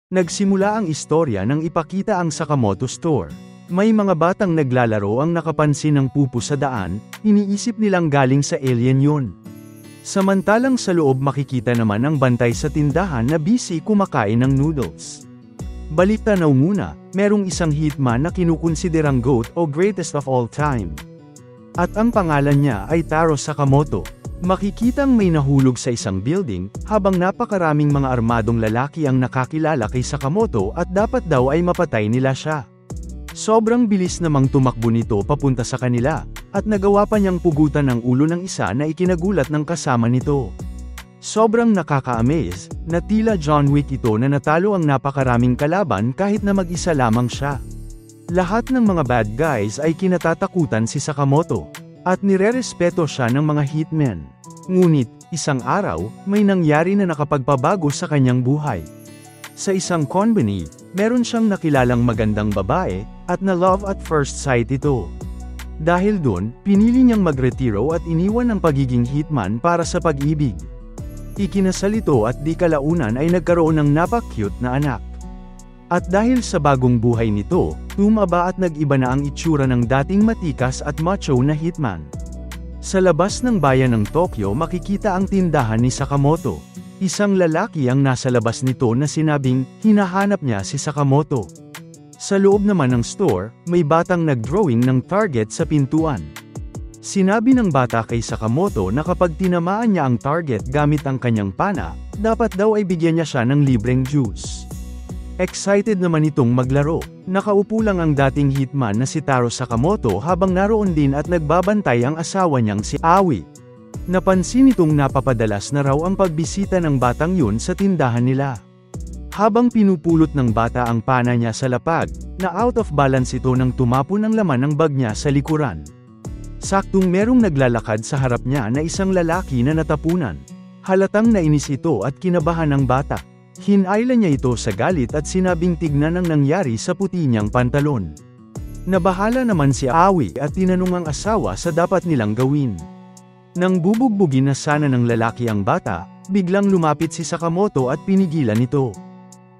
Nagsimula ang istorya nang ipakita ang Sakamoto Store. May mga batang naglalaro ang nakapansin ng pupo sa daan, iniisip nilang galing sa alien yun. Samantalang sa loob makikita naman ang bantay sa tindahan na busy kumakain ng noodles. Baliktanaw muna, merong isang hitman na kinukonsiderang GOAT o greatest of all time. At ang pangalan niya ay Taro Sakamoto. Makikitang may nahulog sa isang building, habang napakaraming mga armadong lalaki ang nakakilala kay Sakamoto at dapat daw ay mapatay nila siya. Sobrang bilis namang tumakbo nito papunta sa kanila, at nagawa pa niyang pugutan ang ulo ng isa na ikinagulat ng kasama nito. Sobrang nakaka-amaze, na tila John Wick ito na natalo ang napakaraming kalaban kahit na mag-isa lamang siya. Lahat ng mga bad guys ay kinatatakutan si Sakamoto, at nirerespeto siya ng mga hitmen. Ngunit, isang araw, may nangyari na nakapagpabago sa kanyang buhay. Sa isang company, meron siyang nakilalang magandang babae, at na love at first sight ito. Dahil dun, pinili niyang magretiro at iniwan ang pagiging hitman para sa pag-ibig. Ikinasal ito at di kalaunan ay nagkaroon ng napak-cute na anak. At dahil sa bagong buhay nito, tumaba at nag-iba na ang itsura ng dating matikas at macho na hitman. Sa labas ng bayan ng Tokyo makikita ang tindahan ni Sakamoto. Isang lalaki ang nasa labas nito na sinabing, hinahanap niya si Sakamoto. Sa loob naman ng store, may batang nag-drawing ng target sa pintuan. Sinabi ng bata kay Sakamoto na kapag tinamaan niya ang target gamit ang kanyang pana, dapat daw ay bigyan niya siya ng libreng juice. Excited naman itong maglaro. Nakaupo lang ang dating hitman na si Taro Sakamoto habang naroon din at nagbabantay ang asawa niyang si Aoi. Napansin itong napapadalas na raw ang pagbisita ng batang yun sa tindahan nila. Habang pinupulot ng bata ang pana niya sa lapag, na out of balance ito nang tumapon ang laman ng bag niya sa likuran. Saktong merong naglalakad sa harap niya na isang lalaki na natapunan. Halatang nainis ito at kinabahan ng bata. Hinayla niya ito sa galit at sinabing tignan ang nangyari sa puti niyang pantalon. Nabahala naman si Aoi at tinanong ang asawa sa dapat nilang gawin. Nang bubugbugin na sana ng lalaki ang bata, biglang lumapit si Sakamoto at pinigilan ito.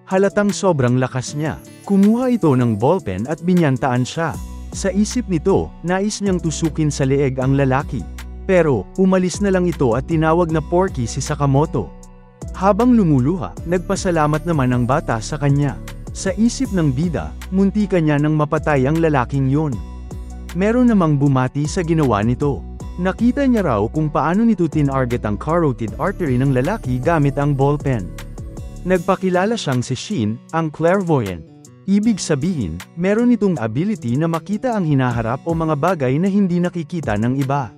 Halatang sobrang lakas niya, kumuha ito ng ballpen at binyantaan siya. Sa isip nito, nais niyang tusukin sa leeg ang lalaki. Pero, umalis na lang ito at tinawag na Porky si Sakamoto. Habang lumuluha, nagpasalamat naman ang bata sa kanya. Sa isip ng bida, muntikan niya nang mapatay ang lalaking yun. Meron namang bumati sa ginawa nito. Nakita niya raw kung paano nito tinarget ang carotid artery ng lalaki gamit ang ballpen. Nagpakilala siyang si Shin, ang clairvoyant. Ibig sabihin, meron itong ability na makita ang hinaharap o mga bagay na hindi nakikita ng iba.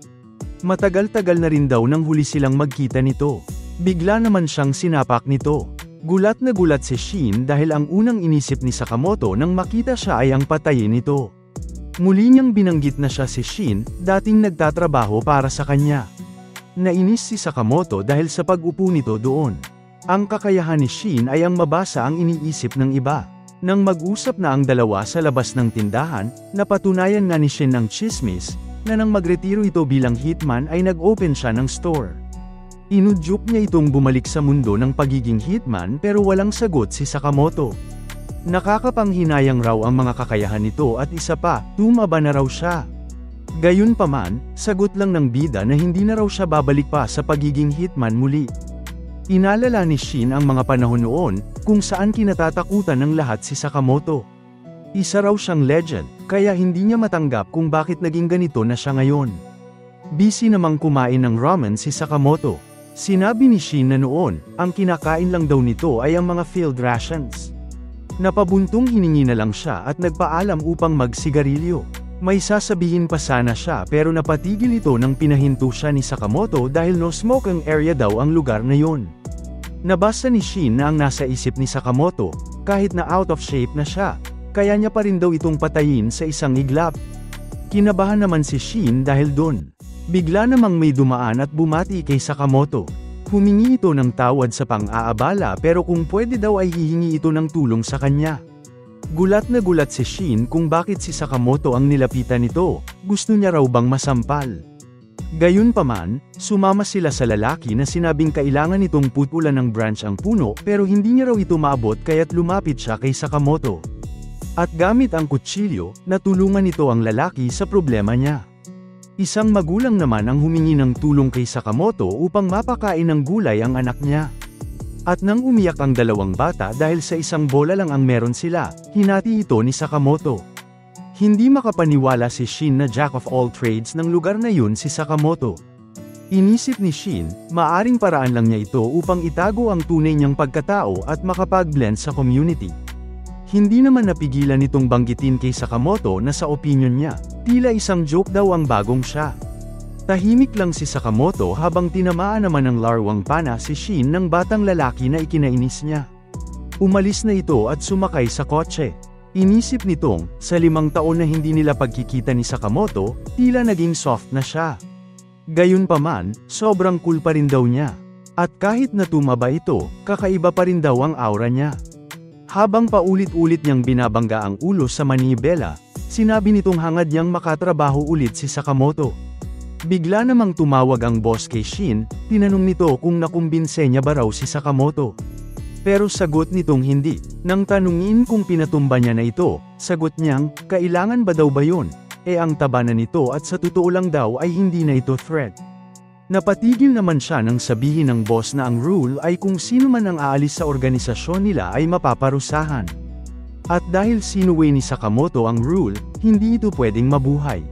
Matagal-tagal na rin daw nang huli silang magkita nito. Bigla naman siyang sinapak nito. Gulat na gulat si Shin dahil ang unang inisip ni Sakamoto nang makita siya ay ang patayin nito. Muli niyang binanggit na siya si Shin, dating nagtatrabaho para sa kanya. Nainis si Sakamoto dahil sa pag-upo nito doon. Ang kakayahan ni Shin ay ang mabasa ang iniisip ng iba. Nang mag-usap na ang dalawa sa labas ng tindahan, napatunayan na ni Shin ang chismis, na nang magretiro ito bilang hitman ay nag-open siya ng store. Inudyok niya itong bumalik sa mundo ng pagiging hitman pero walang sagot si Sakamoto. Nakakapanghinayang raw ang mga kakayahan nito at isa pa, tumaba na raw siya. Gayunpaman, sagot lang ng bida na hindi na raw siya babalik pa sa pagiging hitman muli. Inalala ni Shin ang mga panahon noon, kung saan kinatatakutan ng lahat si Sakamoto. Isa raw siyang legend, kaya hindi niya matanggap kung bakit naging ganito na siya ngayon. Busy namang kumain ng ramen si Sakamoto. Sinabi ni Shin na noon, ang kinakain lang daw nito ay ang mga field rations. Napabuntong hiningi na lang siya at nagpaalam upang magsigarilyo. May sasabihin pa sana siya pero napatigil ito nang pinahinto siya ni Sakamoto dahil no smoking area daw ang lugar na yon. Nabasa ni Shin na ang nasa isip ni Sakamoto, kahit na out of shape na siya, kaya niya pa rin daw itong patayin sa isang iglap. Kinabahan naman si Shin dahil dun. Bigla namang may dumaan at bumati kay Sakamoto. Humingi ito ng tawad sa pang-aabala pero kung pwede daw ay hihingi ito ng tulong sa kanya. Gulat na gulat si Shin kung bakit si Sakamoto ang nilapitan nito, gusto niya raw bang masampal. Gayunpaman, sumama sila sa lalaki na sinabing kailangan nitong putulan ng branch ang puno pero hindi niya raw ito maabot kaya't lumapit siya kay Sakamoto. At gamit ang kutsilyo, natulungan nito ang lalaki sa problema niya. Isang magulang naman ang humingi ng tulong kay Sakamoto upang mapakain ng gulay ang anak niya. At nang umiyak ang dalawang bata dahil sa isang bola lang ang meron sila, hinati ito ni Sakamoto. Hindi makapaniwala si Shin na jack of all trades ng lugar na yun si Sakamoto. Inisip ni Shin, maaring paraan lang niya ito upang itago ang tunay niyang pagkatao at makapag-blend sa community. Hindi naman napigilan nitong banggitin kay Sakamoto na sa opinion niya, tila isang joke daw ang bagong siya. Tahimik lang si Sakamoto habang tinamaan naman ng larwang pana si Shin ng batang lalaki na ikinainis niya. Umalis na ito at sumakay sa kotse. Inisip nitong, sa 5 taon na hindi nila pagkikita ni Sakamoto, tila naging soft na siya. Gayunpaman, sobrang cool pa rin daw niya. At kahit na tumaba ito, kakaiba pa rin daw ang aura niya. Habang paulit-ulit niyang binabangga ang ulo sa manibela, sinabi nitong hangad niyang makatrabaho ulit si Sakamoto. Bigla namang tumawag ang boss kay Shin, tinanong nito kung nakumbinse niya ba raw si Sakamoto. Pero sagot nitong hindi. Nang tanungin kung pinatumba niya na ito, sagot niyang, kailangan ba daw ba yun? Ang taba na nito at sa totoo lang daw ay hindi na ito threat. Napatigil naman siya nang sabihin ng boss na ang rule ay kung sino man ang aalis sa organisasyon nila ay mapaparusahan. At dahil sinuway ni Sakamoto ang rule, hindi ito pwedeng mabuhay.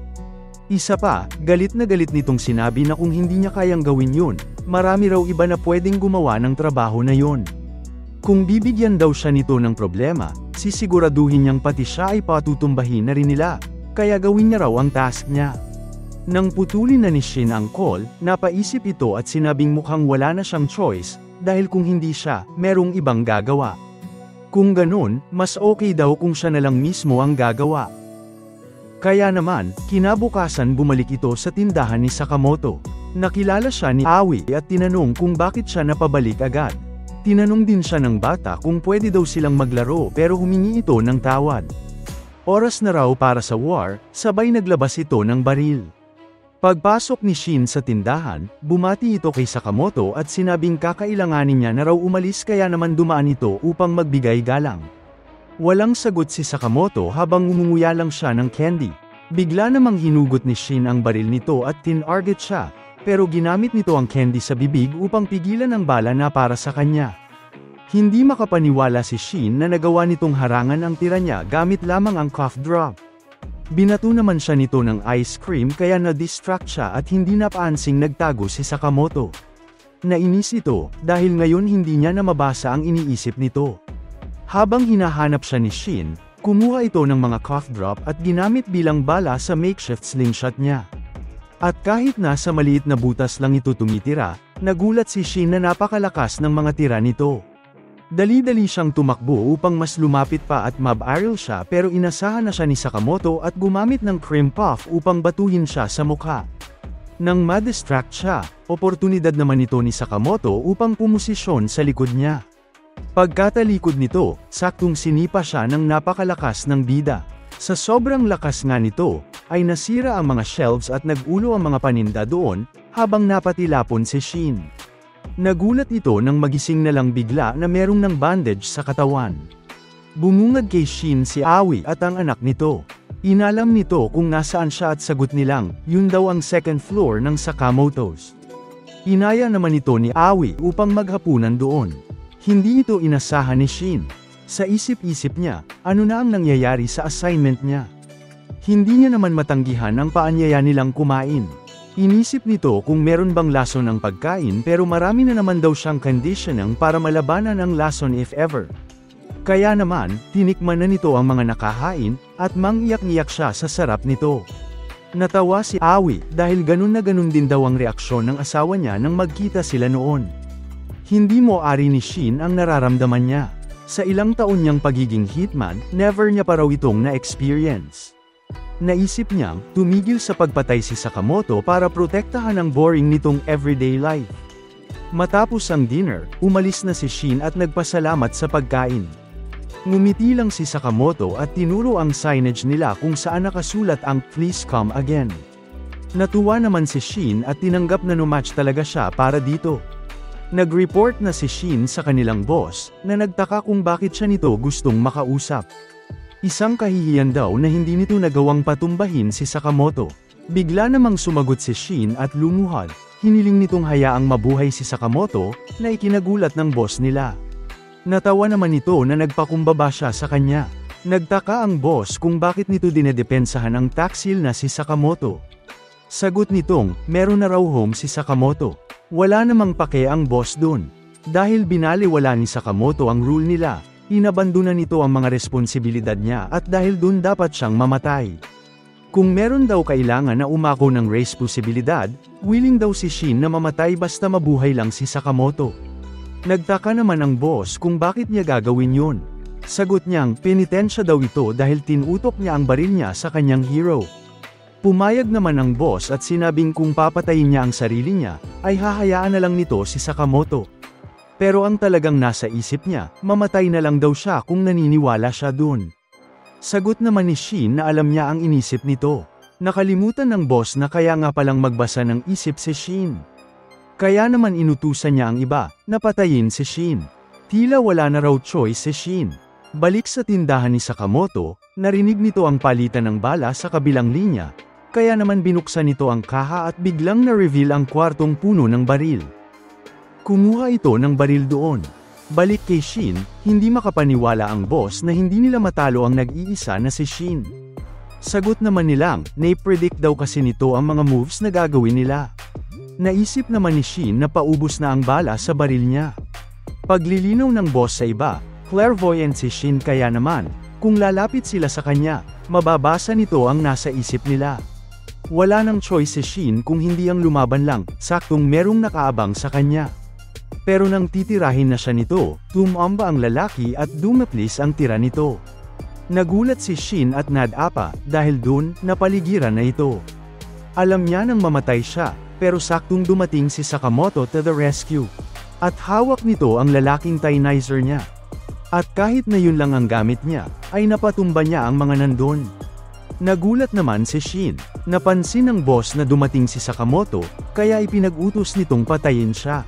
Isa pa, galit na galit nitong sinabi na kung hindi niya kayang gawin yun, marami raw iba na pwedeng gumawa ng trabaho na yun. Kung bibigyan daw siya nito ng problema, sisiguraduhin niyang pati siya ay patutumbahin na rin nila, kaya gawin niya raw ang task niya. Nang putulin na ni Shin ang call, napaisip ito at sinabing mukhang wala na siyang choice, dahil kung hindi siya, merong ibang gagawa. Kung ganun, mas okay daw kung siya na lang mismo ang gagawa. Kaya naman, kinabukasan bumalik ito sa tindahan ni Sakamoto. Nakilala siya ni Aoi at tinanong kung bakit siya napabalik agad. Tinanong din siya ng bata kung pwede daw silang maglaro pero humingi ito ng tawad. Oras na raw para sa war, sabay naglabas ito ng baril. Pagpasok ni Shin sa tindahan, bumati ito kay Sakamoto at sinabing kakailanganin niya na raw umalis kaya naman dumaan ito upang magbigay galang. Walang sagot si Sakamoto habang umunguya lang siya ng candy. Bigla namang hinugot ni Shin ang baril nito at tinarget siya, pero ginamit nito ang candy sa bibig upang pigilan ang bala na para sa kanya. Hindi makapaniwala si Shin na nagawa nitong harangan ang tira niya gamit lamang ang cough drop. Binato naman siya nito ng ice cream kaya na-distract siya at hindi napaansing nagtago si Sakamoto. Nainis ito, dahil ngayon hindi niya na mabasa ang iniisip nito. Habang hinahanap siya ni Shin, kumuha ito ng mga cough drop at ginamit bilang bala sa makeshift slingshot niya. At kahit nasa maliit na butas lang ito tumitira, nagulat si Shin na napakalakas ng mga tira nito. Dali-dali siyang tumakbo upang mas lumapit pa at mabaril siya pero inasahan na siya ni Sakamoto at gumamit ng cream puff upang batuhin siya sa mukha. Nang ma-distract siya, oportunidad naman ito ni Sakamoto upang pumosisyon sa likod niya. Pagkatalikod nito, saktong sinipa siya ng napakalakas ng bida. Sa sobrang lakas nga nito, ay nasira ang mga shelves at nagulo ang mga paninda doon, habang napatilapon si Shin. Nagulat ito nang magising na lang bigla na merong ng bandage sa katawan. Bumungad kay Shin si Aoi at ang anak nito. Inalam nito kung nasaan siya at sagot nilang, yun daw ang second floor ng Sakamoto's. Inaya naman ito ni Aoi upang maghapunan doon. Hindi ito inasahan ni Shin. Sa isip-isip niya, ano na ang nangyayari sa assignment niya. Hindi niya naman matanggihan ang paanyaya nilang kumain. Inisip nito kung meron bang lason ng pagkain pero marami na naman daw siyang conditioning para malabanan ang lason if ever. Kaya naman, tinikman na nito ang mga nakahain, at mangiyak-ngiyak siya sa sarap nito. Natawa si Aoi dahil ganun na ganun din daw ang reaksyon ng asawa niya nang magkita sila noon. Hindi mo ari ni Shin ang nararamdaman niya. Sa ilang taon niyang pagiging hitman, never niya pa raw itong na-experience. Naisip niyang, tumigil sa pagpatay si Sakamoto para protektahan ang boring nitong everyday life. Matapos ang dinner, umalis na si Shin at nagpasalamat sa pagkain. Ngumiti lang si Sakamoto at tinuro ang signage nila kung saan nakasulat ang "Please come again". Natuwa naman si Shin at tinanggap na no-match talaga siya para dito. Nag-report na si Shin sa kanilang boss, na nagtaka kung bakit siya nito gustong makausap. Isang kahihiyan daw na hindi nito nagawang patumbahin si Sakamoto. Bigla namang sumagot si Shin at lumuhad, hiniling nitong hayaang mabuhay si Sakamoto, na ikinagulat ng boss nila. Natawa naman ito na nagpakumbaba siya sa kanya. Nagtaka ang boss kung bakit nito dinedepensahan ang taksil na si Sakamoto. Sagot nitong, meron na raw home si Sakamoto. Wala namang pake ang boss dun. Dahil binaliwala ni Sakamoto ang rule nila, inabandona nito ang mga responsibilidad niya at dahil dun dapat siyang mamatay. Kung meron daw kailangan na umako ng responsibilidad, willing daw si Shin na mamatay basta mabuhay lang si Sakamoto. Nagtaka naman ang boss kung bakit niya gagawin yun. Sagot niyang, penitensya daw ito dahil tinutok niya ang baril niya sa kanyang hero. Pumayag naman ang boss at sinabing kung papatayin niya ang sarili niya, ay hahayaan na lang nito si Sakamoto. Pero ang talagang nasa isip niya, mamatay na lang daw siya kung naniniwala siya dun. Sagot naman ni Shin na alam niya ang inisip nito. Nakalimutan ng boss na kaya nga palang magbasa ng isip si Shin. Kaya naman inutusan niya ang iba, na patayin si Shin. Tila wala na raw choice si Shin. Balik sa tindahan ni Sakamoto, narinig nito ang palitan ng bala sa kabilang linya. Kaya naman binuksan nito ang kaha at biglang na-reveal ang kwartong puno ng baril. Kumuha ito ng baril doon. Balik kay Shin, hindi makapaniwala ang boss na hindi nila matalo ang nag-iisa na si Shin. Sagot naman nilang, na-predict daw kasi nito ang mga moves na gagawin nila. Naisip naman ni Shin na paubos na ang bala sa baril niya. Paglilinaw ng boss sa iba, clairvoyant si Shin kaya naman, kung lalapit sila sa kanya, mababasa nito ang nasa isip nila. Wala nang choice si Shin kung hindi ang lumaban lang, saktong merong nakaabang sa kanya. Pero nang titirahin na siya nito, tumamba ang lalaki at dumaplis ang tira nito. Nagulat si Shin at nadapa, dahil dun, napaligiran na ito. Alam niya nang mamatay siya, pero saktong dumating si Sakamoto to the rescue. At hawak nito ang lalaking Tinizer niya. At kahit na yun lang ang gamit niya, ay napatumba niya ang mga nandun. Nagulat naman si Shin. Napansin ng boss na dumating si Sakamoto, kaya ipinag-utos nitong patayin siya.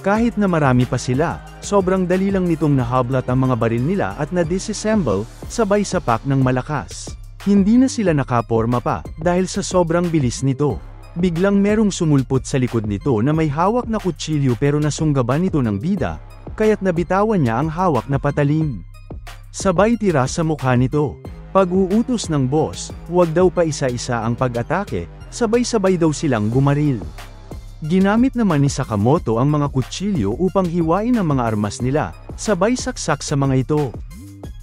Kahit na marami pa sila, sobrang dali lang nitong nahablat ang mga baril nila at na-disassemble, sabay sapak ng malakas. Hindi na sila nakaporma pa, dahil sa sobrang bilis nito. Biglang merong sumulpot sa likod nito na may hawak na kutsilyo pero nasunggaban nito ng bida, kaya't nabitawan niya ang hawak na patalim. Sabay tira sa mukha nito. Pag-uutos ng boss, huwag daw pa isa-isa ang pag-atake, sabay-sabay daw silang gumaril. Ginamit naman ni Sakamoto ang mga kutsilyo upang hiwain ang mga armas nila, sabay saksak sa mga ito.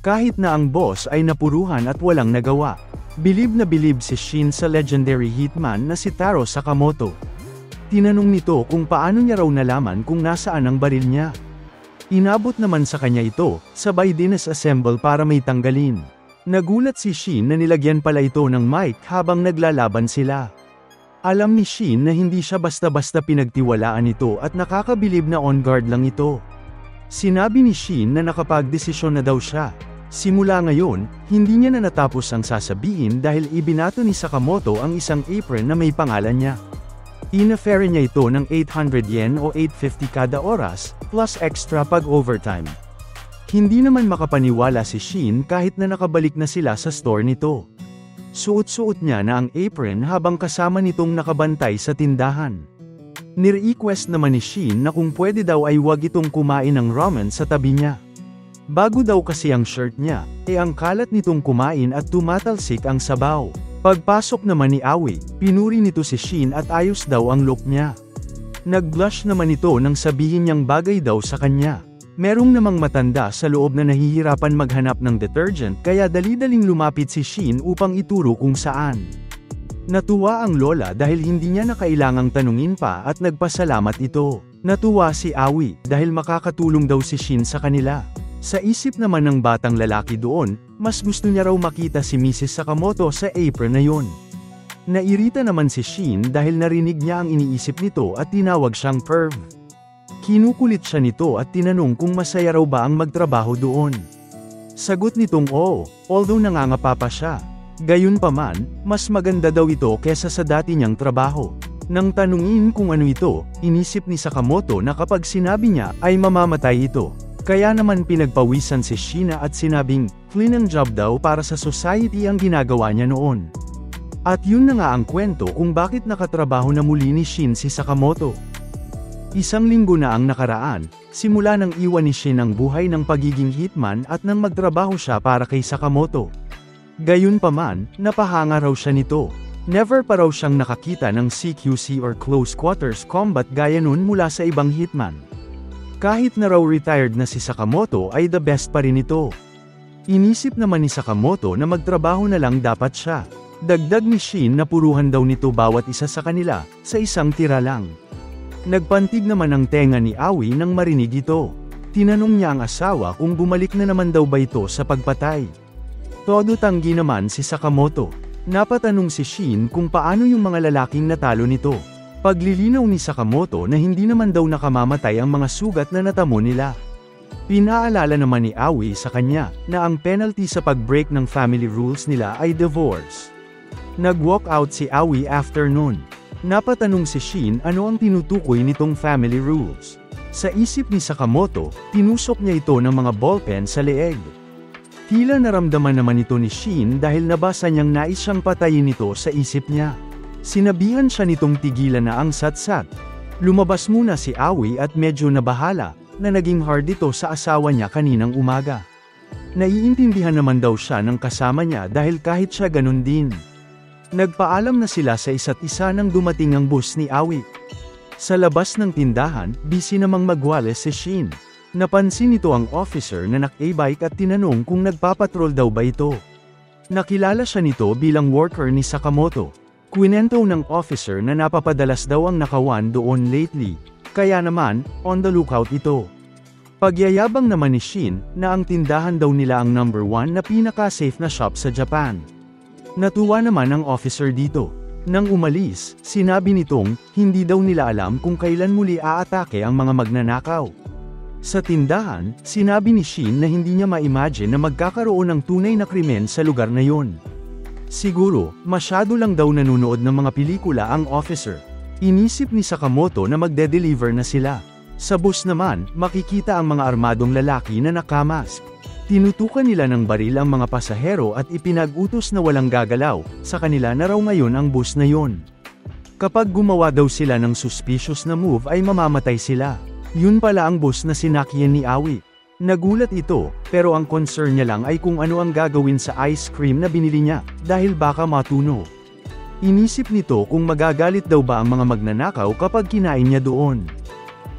Kahit na ang boss ay napuruhan at walang nagawa. Bilib na bilib si Shin sa legendary hitman na si Taro Sakamoto. Tinanong nito kung paano niya raw nalaman kung nasaan ang baril niya. Inabot naman sa kanya ito, sabay disassemble para may tanggalin. Nagulat si Shin na nilagyan pala ito ng mic habang naglalaban sila. Alam ni Shin na hindi siya basta-basta pinagtiwalaan ito at nakakabilib na on guard lang ito. Sinabi ni Shin na nakapagdesisyon na daw siya. Simula ngayon, hindi niya na natapos ang sasabihin dahil ibinato ni Sakamoto ang isang apron na may pangalan niya. Inafere niya ito ng 800 yen o 850 kada oras, plus extra pag overtime. Hindi naman makapaniwala si Shin kahit na nakabalik na sila sa store nito. Suot-suot niya na ang apron habang kasama nitong nakabantay sa tindahan. Ni-request naman ni Shin na kung pwede daw ay wag itong kumain ng ramen sa tabi niya. Bago daw kasi ang shirt niya, ang kalat nitong kumain at tumatalsik ang sabaw. Pagpasok naman ni Aoi, pinuri nito si Shin at ayos daw ang look niya. Nag-blush naman ito nang sabihin niyang bagay daw sa kanya. Merong namang matanda sa loob na nahihirapan maghanap ng detergent kaya dali-daling lumapit si Shin upang ituro kung saan. Natuwa ang lola dahil hindi niya na kailangang tanungin pa at nagpasalamat ito. Natuwa si Aoi dahil makakatulong daw si Shin sa kanila. Sa isip naman ng batang lalaki doon, mas gusto niya raw makita si Mrs. Sakamoto sa apron na yun. Nairita naman si Shin dahil narinig niya ang iniisip nito at tinawag siyang perv. Kinukulit siya nito at tinanong kung masaya raw ba ang magtrabaho doon. Sagot nitong oo, although nangangapa pa siya. Gayunpaman, mas maganda daw ito kesa sa dati niyang trabaho. Nang tanungin kung ano ito, inisip ni Sakamoto na kapag sinabi niya ay mamamatay ito. Kaya naman pinagpawisan si Sheena at sinabing, clean job daw para sa society ang ginagawa niya noon. At yun na nga ang kwento kung bakit nakatrabaho na muli ni Shin si Sakamoto. Isang linggo na ang nakaraan, simula nang iwan ni Shin ang buhay ng pagiging hitman at nang magtrabaho siya para kay Sakamoto. Gayunpaman, napahanga raw siya nito. Never pa raw siyang nakakita ng CQC or close quarters combat gaya nun mula sa ibang hitman. Kahit na raw retired na si Sakamoto ay the best pa rin ito. Inisip naman ni Sakamoto na magtrabaho na lang dapat siya. Dagdag ni Shin na puruhan daw nito bawat isa sa kanila, sa isang tira lang. Nagpantig naman ang tenga ni Aoi nang marinig ito. Tinanong niya ang asawa kung bumalik na naman daw ba ito sa pagpatay. Todo tanggi naman si Sakamoto. Napatanong si Shin kung paano yung mga lalaking natalo nito. Paglilinaw ni Sakamoto na hindi naman daw nakamamatay ang mga sugat na natamo nila. Pinaalala naman ni Aoi sa kanya na ang penalty sa pag-break ng family rules nila ay divorce. Nag-walk out si Aoi after noon. Napatanong si Shin ano ang tinutukoy nitong family rules. Sa isip ni Sakamoto, tinusok niya ito ng mga ballpen sa leeg. Tila naramdaman naman ito ni Shin dahil nabasa niyang nais siyang patayin nito sa isip niya. Sinabihan siya nitong tigilan na ang satsat. Lumabas muna si Aoi at medyo nabahala, na naging hard ito sa asawa niya kaninang umaga. Naiintindihan naman daw siya ng kasama niya dahil kahit siya ganun din. Nagpaalam na sila sa isa't isa nang dumating ang bus ni Aoi. Sa labas ng tindahan, busy namang magwales si Shin. Napansin nito ang officer na naka-e-bike at tinanong kung nagpapatrol daw ba ito. Nakilala siya nito bilang worker ni Sakamoto. Kwinento ng officer na napapadalas daw ang nakawan doon lately, kaya naman, on the lookout ito. Pagyayabang naman ni Shin na ang tindahan daw nila ang number 1 na pinaka-safe na shop sa Japan. Natuwa naman ang officer dito. Nang umalis, sinabi nitong hindi daw nila alam kung kailan muli aatake ang mga magnanakaw. Sa tindahan, sinabi ni Shin na hindi niya ma-imagine na magkakaroon ng tunay na krimen sa lugar na yon. Siguro, masyado lang daw nanonood ng mga pelikula ang officer. Inisip ni Sakamoto na magde-deliver na sila. Sa bus naman, makikita ang mga armadong lalaki na nakamask. Tinutukan nila ng baril ang mga pasahero at ipinag-utos na walang gagalaw, sa kanila na raw ngayon ang bus na yon. Kapag gumawa daw sila ng suspicious na move ay mamamatay sila. Yun pala ang bus na sinakyan ni Aoi. Nagulat ito, pero ang concern niya lang ay kung ano ang gagawin sa ice cream na binili niya, dahil baka matuno. Inisip nito kung magagalit daw ba ang mga magnanakaw kapag kinain niya doon.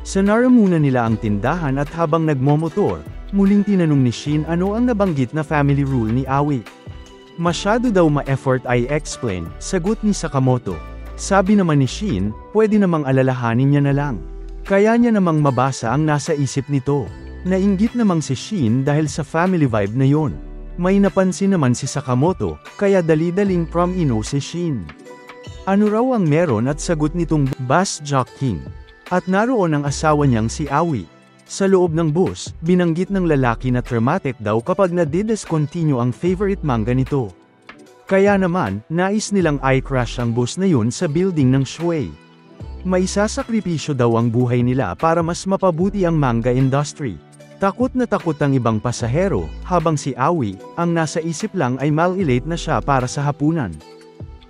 Sanara muna nila ang tindahan at habang nagmomotor, muling tinanong ni Shin ano ang nabanggit na family rule ni Aoi. Masyado daw ma-effort I explain, sagot ni Sakamoto. Sabi naman ni Shin, pwede namang alalahanin niya na lang. Kaya niya namang mabasa ang nasa isip nito. Nainggit namang si Shin dahil sa family vibe na yon. May napansin naman si Sakamoto, kaya dali-daling prom-ino si Shin. Ano raw ang meron at sagot nitong Bass Jock King. At naroon ang asawa niyang si Aoi. Sa loob ng bus, binanggit ng lalaki na traumatic daw kapag na-discontinue ang favorite manga nito. Kaya naman, nais nilang i-crash ang bus na yun sa building ng Shuei. May sasakripisyo daw ang buhay nila para mas mapabuti ang manga industry. Takot na takot ang ibang pasahero, habang si Aoi, ang nasa isip lang ay mal-elate na siya para sa hapunan.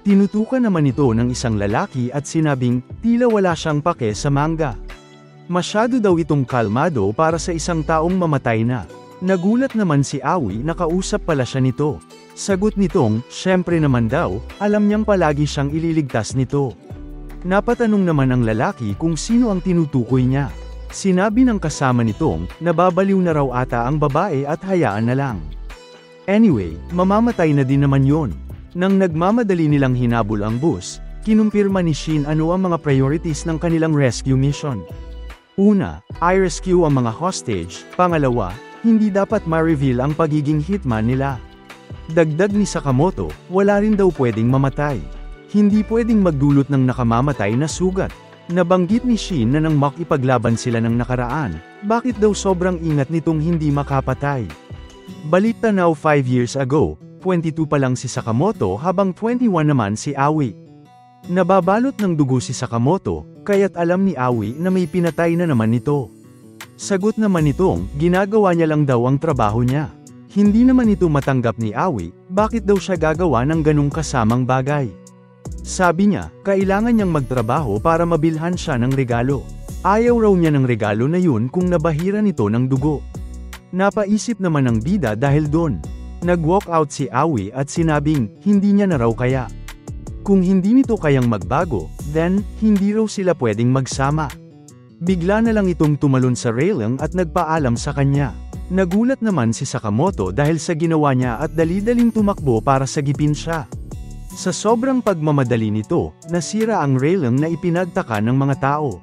Tinutukan naman ito ng isang lalaki at sinabing, tila wala siyang pake sa manga. Masyado daw itong kalmado para sa isang taong mamatay na. Nagulat naman si Aoi na kausap pala siya nito. Sagot nitong, syempre naman daw, alam niyang palagi siyang ililigtas nito. Napatanong naman ang lalaki kung sino ang tinutukoy niya. Sinabi ng kasama nitong, nababaliw na raw ata ang babae at hayaan na lang. Anyway, mamamatay na din naman yon. Nang nagmamadali nilang hinabol ang bus, kinumpirma ni Shin ano ang mga priorities ng kanilang rescue mission. Una, i-rescue ang mga hostage. Pangalawa, hindi dapat ma-reveal ang pagiging hitman nila. Dagdag ni Sakamoto, wala rin daw pwedeng mamatay. Hindi pwedeng magdulot ng nakamamatay na sugat. Nabanggit ni Shin na nang makipaglaban sila ng nakaraan, bakit daw sobrang ingat nitong hindi makapatay. Balik tanaw 5 years ago, 22 pa lang si Sakamoto habang 21 naman si Aoi. Nababalot ng dugo si Sakamoto, kaya't alam ni Aoi na may pinatay na naman nito. Sagot naman nitong, ginagawa niya lang daw ang trabaho niya. Hindi naman ito matanggap ni Aoi, bakit daw siya gagawa ng ganung kasamang bagay. Sabi niya, kailangan niyang magtrabaho para mabilhan siya ng regalo. Ayaw raw niya ng regalo na yun kung nabahira nito ng dugo. Napaisip naman ng bida dahil doon. Nag-walk out si Aoi at sinabing, hindi niya na raw kaya. Kung hindi nito kayang magbago, then, hindi raw sila pwedeng magsama. Bigla na lang itong tumalon sa railing at nagpaalam sa kanya. Nagulat naman si Sakamoto dahil sa ginawa niya at dali-daling tumakbo para sagipin siya. Sa sobrang pagmamadali nito, nasira ang railing na ipinagtaka ng mga tao.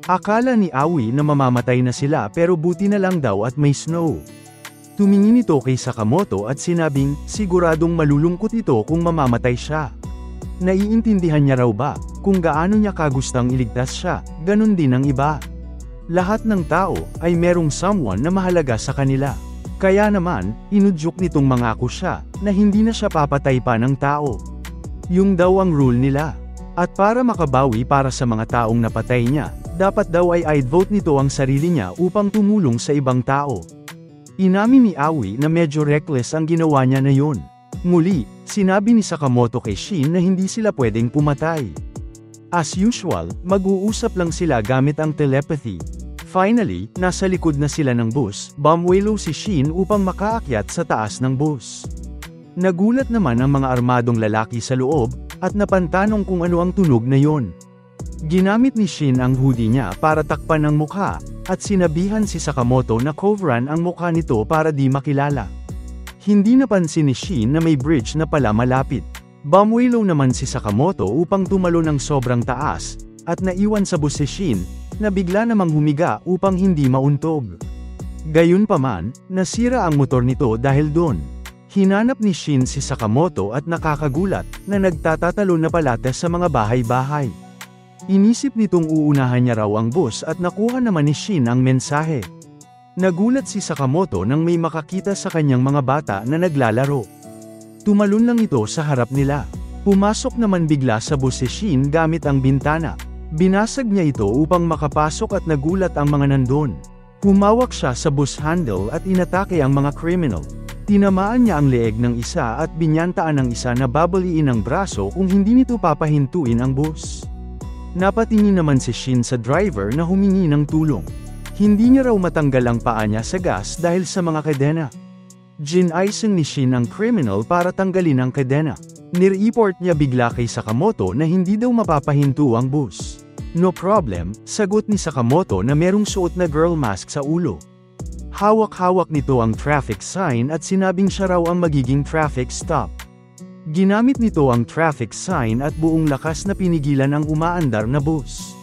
Akala ni Aoi na mamamatay na sila pero buti na lang daw at may snow. Tumingin ito kay Sakamoto at sinabing, siguradong malulungkot ito kung mamamatay siya. Naiintindihan niya raw ba, kung gaano niya kagustang iligtas siya, ganun din ang iba. Lahat ng tao, ay merong someone na mahalaga sa kanila. Kaya naman, inudyok nitong mangako siya, na hindi na siya papatay pa ng tao. Yung daw ang rule nila. At para makabawi para sa mga taong napatay niya, dapat daw ay I'd vote nito ang sarili niya upang tumulong sa ibang tao. Inamin ni Aoi na medyo reckless ang ginawa niya na yun. Muli, sinabi ni Sakamoto kay Shin na hindi sila pwedeng pumatay. As usual, mag-uusap lang sila gamit ang telepathy. Finally, nasa likod na sila ng bus, bumwelo si Shin upang makaakyat sa taas ng bus. Nagulat naman ang mga armadong lalaki sa loob, at napantanong kung ano ang tunog na yon. Ginamit ni Shin ang hoodie niya para takpan ang mukha, at sinabihan si Sakamoto na coveran ang mukha nito para di makilala. Hindi napansin ni Shin na may bridge na pala malapit. Bumwelo naman si Sakamoto upang tumalo ng sobrang taas, at naiwan sa bus si Shin, na bigla namang humiga upang hindi mauntog. Gayunpaman, nasira ang motor nito dahil doon. Hinanap ni Shin si Sakamoto at nakakagulat, na nagtatatalo na palates sa mga bahay-bahay. Inisip nitong uunahan niya raw ang bus at nakuha naman ni Shin ang mensahe. Nagulat si Sakamoto nang may makakita sa kanyang mga bata na naglalaro. Tumalon lang ito sa harap nila. Pumasok naman bigla sa bus si Shin gamit ang bintana. Binasag niya ito upang makapasok at nagulat ang mga nandun. Humawak siya sa bus handle at inatake ang mga criminal. Tinamaan niya ang leeg ng isa at binyantaan ng isa na babaliin ang braso kung hindi nito papahintuin ang bus. Napatingin naman si Shin sa driver na humingi ng tulong. Hindi niya raw matanggal ang paa niya sa gas dahil sa mga kadena. Ginaisen ni Shin ang criminal para tanggalin ang kadena. Nireport niya bigla kay Sakamoto na hindi daw mapapahinto ang bus. No problem, sagot ni Sakamoto na merong suot na girl mask sa ulo. Hawak-hawak nito ang traffic sign at sinabing siya raw ang magiging traffic stop. Ginamit nito ang traffic sign at buong lakas na pinigilan ang umaandar na bus.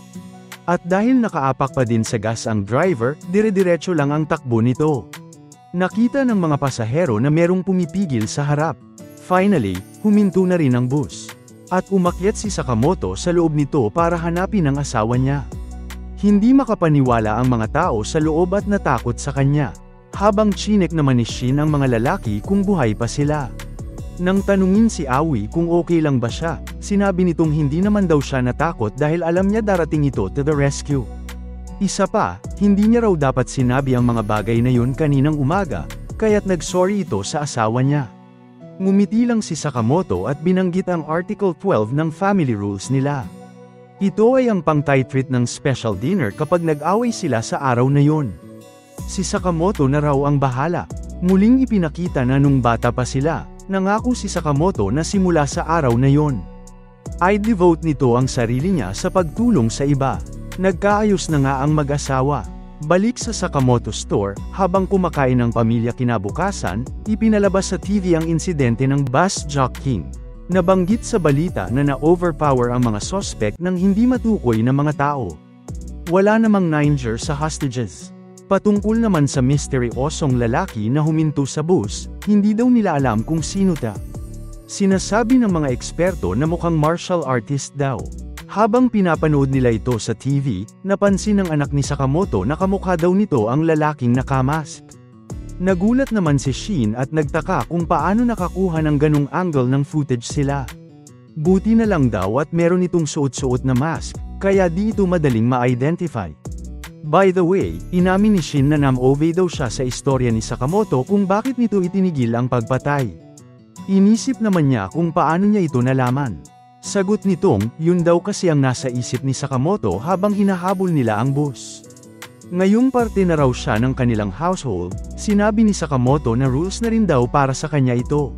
At dahil nakaapak pa din sa gas ang driver, dire-diretso lang ang takbo nito. Nakita ng mga pasahero na merong pumipigil sa harap. Finally, huminto na rin ang bus. At umakyat si Sakamoto sa loob nito para hanapin ang asawa niya. Hindi makapaniwala ang mga tao sa loob at natakot sa kanya. Habang chinek naman ni Shin ang mga lalaki kung buhay pa sila. Nang tanungin si Aoi kung okay lang ba siya, sinabi nitong hindi naman daw siya natakot dahil alam niya darating ito to the rescue. Isa pa, hindi niya raw dapat sinabi ang mga bagay na yun kaninang umaga, kaya't nag-sorry ito sa asawa niya. Ngumiti lang si Sakamoto at binanggit ang Article 12 ng Family Rules nila. Ito ay ang pang-tie-treat ng special dinner kapag nag-away sila sa araw na yun. Si Sakamoto na raw ang bahala. Muling ipinakita na nung bata pa sila, nangako si Sakamoto na simula sa araw na yon. I'd devote nito ang sarili niya sa pagtulong sa iba. Nagkaayos na nga ang mag-asawa. Balik sa Sakamoto store, habang kumakain ng pamilya kinabukasan, ipinalabas sa TV ang insidente ng bus jockeying. Nabanggit sa balita na na-overpower ang mga sospek ng hindi matukoy na mga tao. Wala namang danger sa hostages. Patungkol naman sa misteryosong lalaki na huminto sa bus, hindi daw nila alam kung sino ta. Sinasabi ng mga eksperto na mukhang martial artist daw. Habang pinapanood nila ito sa TV, napansin ng anak ni Sakamoto na kamukha daw nito ang lalaking nakamask. Nagulat naman si Shin at nagtaka kung paano nakakuha ng ganong angle ng footage sila. Buti na lang daw at meron itong suot-suot na mask, kaya di ito madaling ma-identify. By the way, inamin ni Shin na nam-ove daw siya sa istorya ni Sakamoto kung bakit nito itinigil ang pagpatay. Inisip naman niya kung paano niya ito nalaman. Sagot nitong, yun daw kasi ang nasa isip ni Sakamoto habang hinahabol nila ang bus. Ngayong parte na raw siya ng kanilang household, sinabi ni Sakamoto na rules na rin daw para sa kanya ito.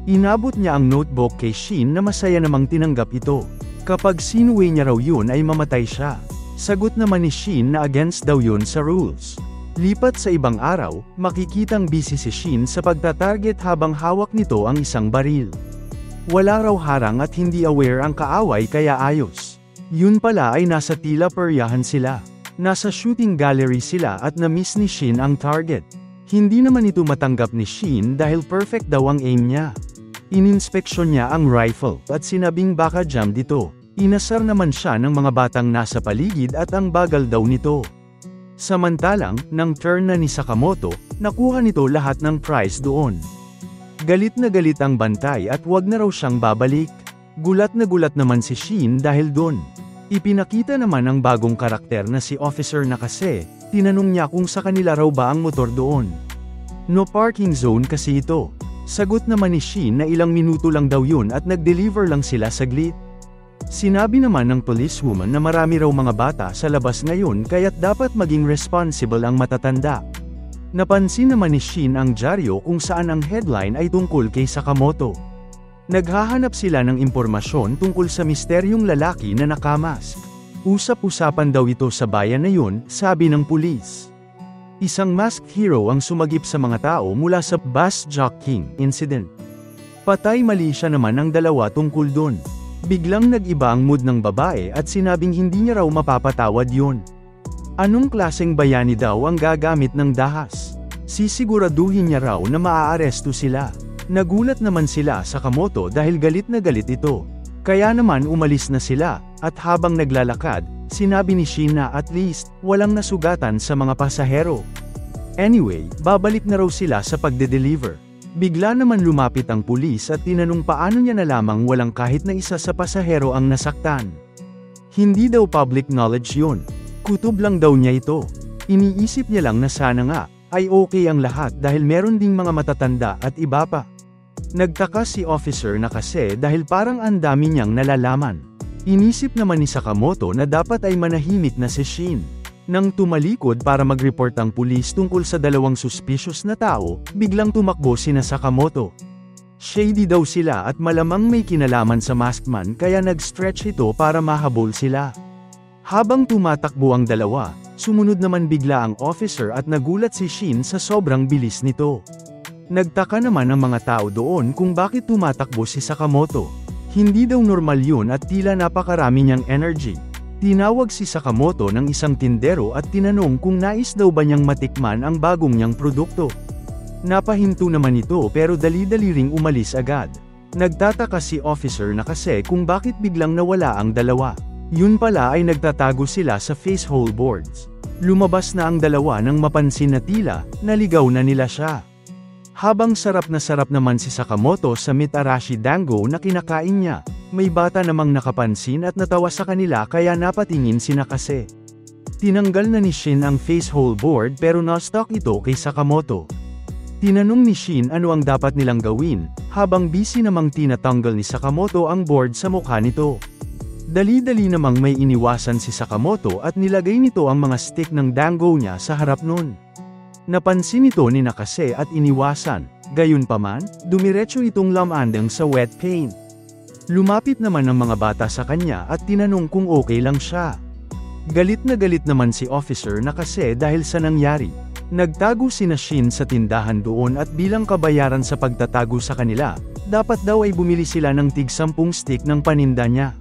Inabot niya ang notebook kay Shin na masaya namang tinanggap ito. Kapag sinuwi niya raw yun ay mamatay siya. Sagot naman ni Shin na against daw yun sa rules. Lipat sa ibang araw, makikitang busy si Shin sa pagtatarget habang hawak nito ang isang baril. Wala raw harang at hindi aware ang kaaway kaya ayos. Yun pala ay nasa tila peryahan sila. Nasa shooting gallery sila at na-miss ni Shin ang target. Hindi naman ito matanggap ni Shin dahil perfect daw ang aim niya. Ininspeksyon niya ang rifle at sinabing baka jam dito. Inasar naman siya ng mga batang nasa paligid at ang bagal daw nito. Samantalang, nang turn na ni Sakamoto, nakuha nito lahat ng prize doon. Galit na galit ang bantay at wag na raw siyang babalik. Gulat na gulat naman si Shin dahil doon. Ipinakita naman ang bagong karakter na si Officer Nakase, tinanong niya kung sa kanila raw ba ang motor doon. No parking zone kasi ito. Sagot naman ni Shin na ilang minuto lang daw yun at nag-deliver lang sila saglit. Sinabi naman ng policewoman na marami raw mga bata sa labas ngayon kaya't dapat maging responsible ang matatanda. Napansin naman ni Shin ang dyaryo kung saan ang headline ay tungkol kay Sakamoto. Naghahanap sila ng impormasyon tungkol sa misteryong lalaki na nakamask. Usap-usapan daw ito sa bayan na yun, sabi ng pulis. Isang masked hero ang sumagip sa mga tao mula sa bus jockeying incident. Patay mali siya naman ang dalawa tungkol dun. Biglang nag-iba ang mood ng babae at sinabing hindi niya raw mapapatawad yun. Anong klaseng bayani daw ang gagamit ng dahas? Sisiguraduhin niya raw na maaaresto sila. Nagulat naman sila sa Sakamoto dahil galit na galit ito. Kaya naman umalis na sila, at habang naglalakad, sinabi ni Shin na at least, walang nasugatan sa mga pasahero. Anyway, babalik na raw sila sa pagde-deliver. Bigla naman lumapit ang pulis at tinanong paano niya nalamang walang kahit na isa sa pasahero ang nasaktan. Hindi daw public knowledge yun. Kutob lang daw niya ito. Iniisip niya lang na sana nga, ay okay ang lahat dahil meron ding mga matatanda at iba pa. Nagtaka si Officer Nakase dahil parang ang dami niyang nalalaman. Inisip naman ni Sakamoto na dapat ay manahimik na si Shin. Nang tumalikod para mag-report ang pulis tungkol sa dalawang suspicious na tao, biglang tumakbo sina Sakamoto. Shady daw sila at malamang may kinalaman sa masked man kaya nag-stretch ito para mahabol sila. Habang tumatakbo ang dalawa, sumunod naman bigla ang officer at nagulat si Shin sa sobrang bilis nito. Nagtaka naman ang mga tao doon kung bakit tumatakbo si Sakamoto. Hindi daw normal yun at tila napakarami niyang energy. Tinawag si Sakamoto ng isang tindero at tinanong kung nais daw ba niyang matikman ang bagong niyang produkto. Napahinto naman ito pero dali-dali ring umalis agad. Nagtataka si Officer Nakase kung bakit biglang nawala ang dalawa. Yun pala ay nagtatago sila sa facehole boards. Lumabas na ang dalawa nang mapansin na tila, naligaw na nila siya. Habang sarap naman si Sakamoto sa Mitarashi Dango na kinakain niya, may bata namang nakapansin at natawa sa kanila kaya napatingin si Nakase. Tinanggal na ni Shin ang facehole board pero na-stuck ito kay Sakamoto. Tinanong ni Shin ano ang dapat nilang gawin, habang busy namang tinatanggal ni Sakamoto ang board sa mukha nito. Dali-dali namang may iniwasan si Sakamoto at nilagay nito ang mga stick ng dango niya sa harap nun. Napansin ito ni Nakase at iniwasan, gayunpaman, dumiretso itong lamandang sa wet paint. Lumapit naman ang mga bata sa kanya at tinanong kung okay lang siya. Galit na galit naman si Officer Nakase dahil sa nangyari. Nagtago sina Shin sa tindahan doon at bilang kabayaran sa pagtatago sa kanila, dapat daw ay bumili sila ng tig-10 stick ng paninda niya.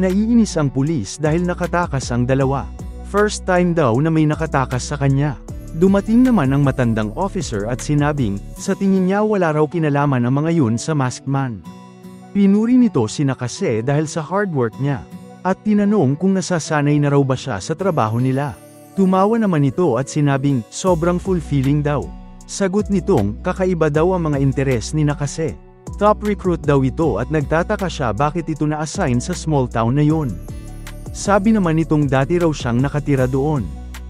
Naiinis ang pulis dahil nakatakas ang dalawa. First time daw na may nakatakas sa kanya. Dumating naman ang matandang officer at sinabing, sa tingin niya wala raw kinalaman ang mga yun sa masked man. Pinuri nito si Nakase dahil sa hard work niya. At tinanong kung nasasanay na raw ba siya sa trabaho nila. Tumawa naman ito at sinabing, sobrang fulfilling daw. Sagot nitong, kakaiba daw ang mga interes ni Nakase. Top recruit daw ito at nagtataka siya bakit ito na-assign sa small town na yun. Sabi naman nitong dati raw siyang nakatira doon.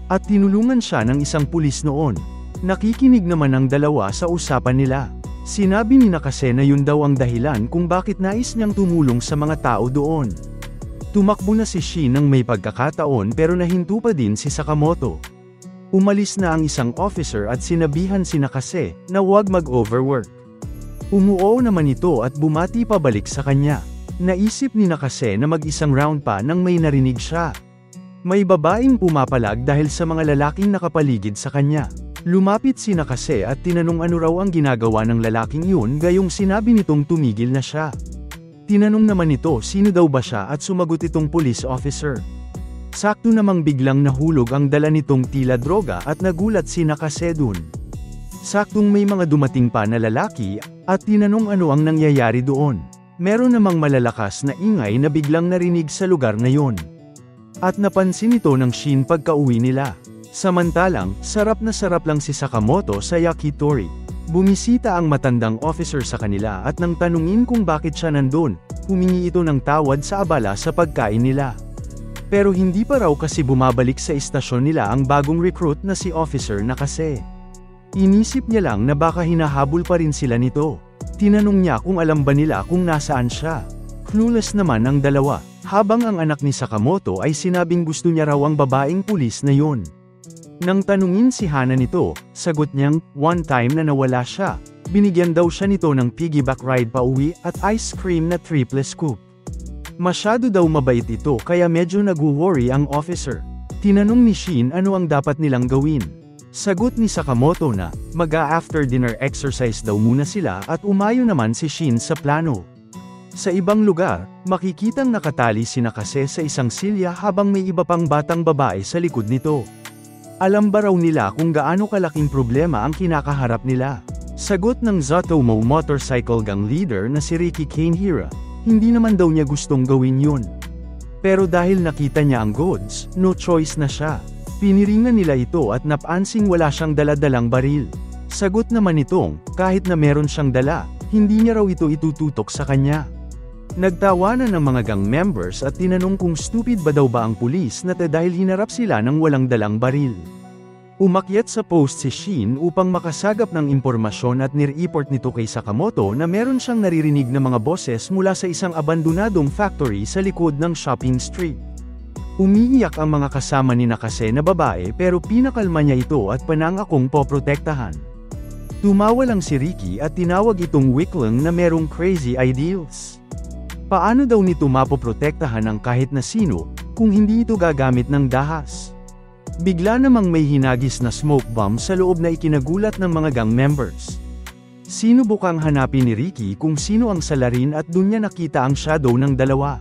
At tinulungan siya ng isang pulis noon. Nakikinig naman ang dalawa sa usapan nila. Sinabi ni Nakase na yun daw ang dahilan kung bakit nais niyang tumulong sa mga tao doon. Tumakbo na si Shin nang may pagkakataon pero nahinto pa din si Sakamoto. Umalis na ang isang officer at sinabihan si Nakase na huwag mag-overwork. Umuo naman ito at bumati pabalik sa kanya. Naisip ni Nakase na mag-isang round pa nang may narinig siya. May babaeng pumapalag dahil sa mga lalaking nakapaligid sa kanya. Lumapit si Nakase at tinanong ano raw ang ginagawa ng lalaking yun gayong sinabi nitong tumigil na siya. Tinanong naman ito sino daw ba siya at sumagot itong police officer. Sakto namang biglang nahulog ang dala nitong tila droga at nagulat si Nakase dun. Saktong may mga dumating pa na lalaki at tinanong ano ang nangyayari doon. Meron namang malalakas na ingay na biglang narinig sa lugar na yon. At napansin ito ng Shin pagka-uwi nila. Samantalang, sarap na sarap lang si Sakamoto sa yakitori. Bumisita ang matandang officer sa kanila at nang tanungin kung bakit siya nandun, humingi ito ng tawad sa abala sa pagkain nila. Pero hindi pa raw kasi bumabalik sa istasyon nila ang bagong recruit na si Officer Nakase. Inisip niya lang na baka hinahabol pa rin sila nito. Tinanong niya kung alam ba nila kung nasaan siya. Clueless naman ang dalawa, habang ang anak ni Sakamoto ay sinabing gusto niya raw ang babaeng pulis na yun. Nang tanungin si Hana nito, sagot niyang, one time na nawala siya, binigyan daw siya nito ng piggyback ride pa uwi at ice cream na triple scoop. Masyado daw mabait ito kaya medyo nag-worry ang officer. Tinanong ni Shin ano ang dapat nilang gawin. Sagot ni Sakamoto na, mag-a-after dinner exercise daw muna sila at umayo naman si Shin sa plano. Sa ibang lugar, makikitang nakatali si Nakase sa isang silya habang may iba pang batang babae sa likod nito. Alam ba raw nila kung gaano kalaking problema ang kinakaharap nila? Sagot ng Zatomo motorcycle gang leader na si Riki Kanehira, hindi naman daw niya gustong gawin yun. Pero dahil nakita niya ang goods, no choice na siya. Piniringan nila ito at napansing wala siyang dala-dalang baril. Sagot naman itong, kahit na meron siyang dala, hindi niya raw ito itututok sa kanya. Nagtawanan ng mga gang members at tinanong kung stupid ba daw ba ang pulis na dahil hinarap sila ng walang dalang baril. Umakyat sa post si Shin upang makasagap ng impormasyon at nireport nito kay Sakamoto na meron siyang naririnig na mga boses mula sa isang abandonadong factory sa likod ng shopping street. Umiiyak ang mga kasama ni Nakase na babae pero pinakalma niya ito at panangakong poprotektahan. Tumawa lang si Riki at tinawag itong weakling na merong crazy ideals. Paano daw nito mapoprotektahan ng kahit na sino, kung hindi ito gagamit ng dahas? Bigla namang may hinagis na smoke bomb sa loob na ikinagulat ng mga gang members. Sinubukang hanapin ni Riki kung sino ang salarin at dun niya nakita ang shadow ng dalawa.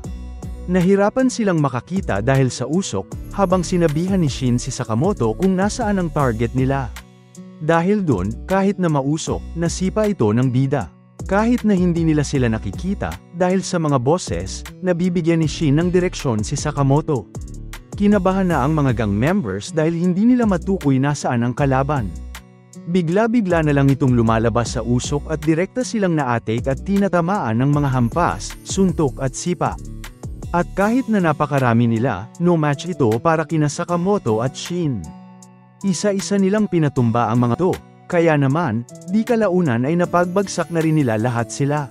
Nahirapan silang makakita dahil sa usok, habang sinabihan ni Shin si Sakamoto kung nasaan ang target nila. Dahil dun, kahit na mausok, nasipa ito ng bida. Kahit na hindi nila sila nakikita, dahil sa mga boses, nabibigyan ni Shin ng direksyon si Sakamoto. Kinabahan na ang mga gang members dahil hindi nila matukoy nasaan ang kalaban. Bigla-bigla na lang itong lumalabas sa usok at direkta silang naatik at tinatamaan ng mga hampas, suntok at sipa. At kahit na napakarami nila, no match ito para kina Sakamoto at Shin. Isa-isa nilang pinatumba ang mga to. Kaya naman, di kalaunan ay napagbagsak na rin nila lahat sila.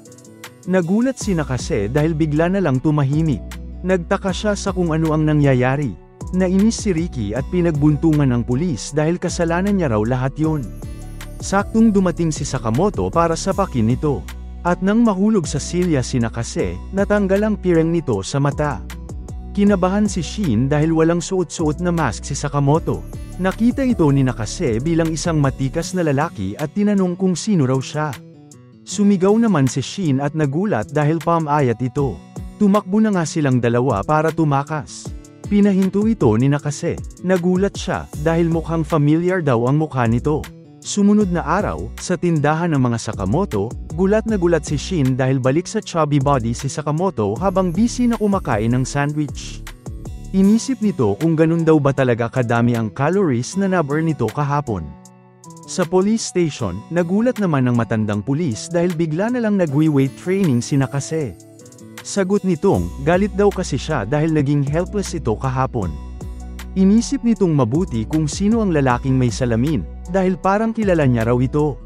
Nagulat si Nakase dahil bigla na lang tumahimik. Nagtaka siya sa kung ano ang nangyayari. Nainis si Riki at pinagbuntungan ng pulis dahil kasalanan niya raw lahat yun. Saktong dumating si Sakamoto para sapakin nito. At nang mahulog sa silya si Nakase, natanggal ang pireng nito sa mata. Kinabahan si Shin dahil walang suot-suot na mask si Sakamoto. Nakita ito ni Nakase bilang isang matikas na lalaki at tinanong kung sino raw siya. Sumigaw naman si Shin at nagulat dahil pam-ayat ito. Tumakbo na nga silang dalawa para tumakas. Pinahinto ito ni Nakase. Nagulat siya dahil mukhang familiar daw ang mukha nito. Sumunod na araw, sa tindahan ng mga Sakamoto, gulat na gulat si Shin dahil balik sa chubby body si Sakamoto habang busy na kumakain ng sandwich. Inisip nito kung ganun daw ba talaga kadami ang calories na na-burn nito kahapon. Sa police station, nagulat naman ang matandang pulis dahil bigla na lang nagwi-weight training sina Kase. Sagot nitong, galit daw kasi siya dahil naging helpless ito kahapon. Inisip nitong mabuti kung sino ang lalaking may salamin, dahil parang kilala niya raw ito.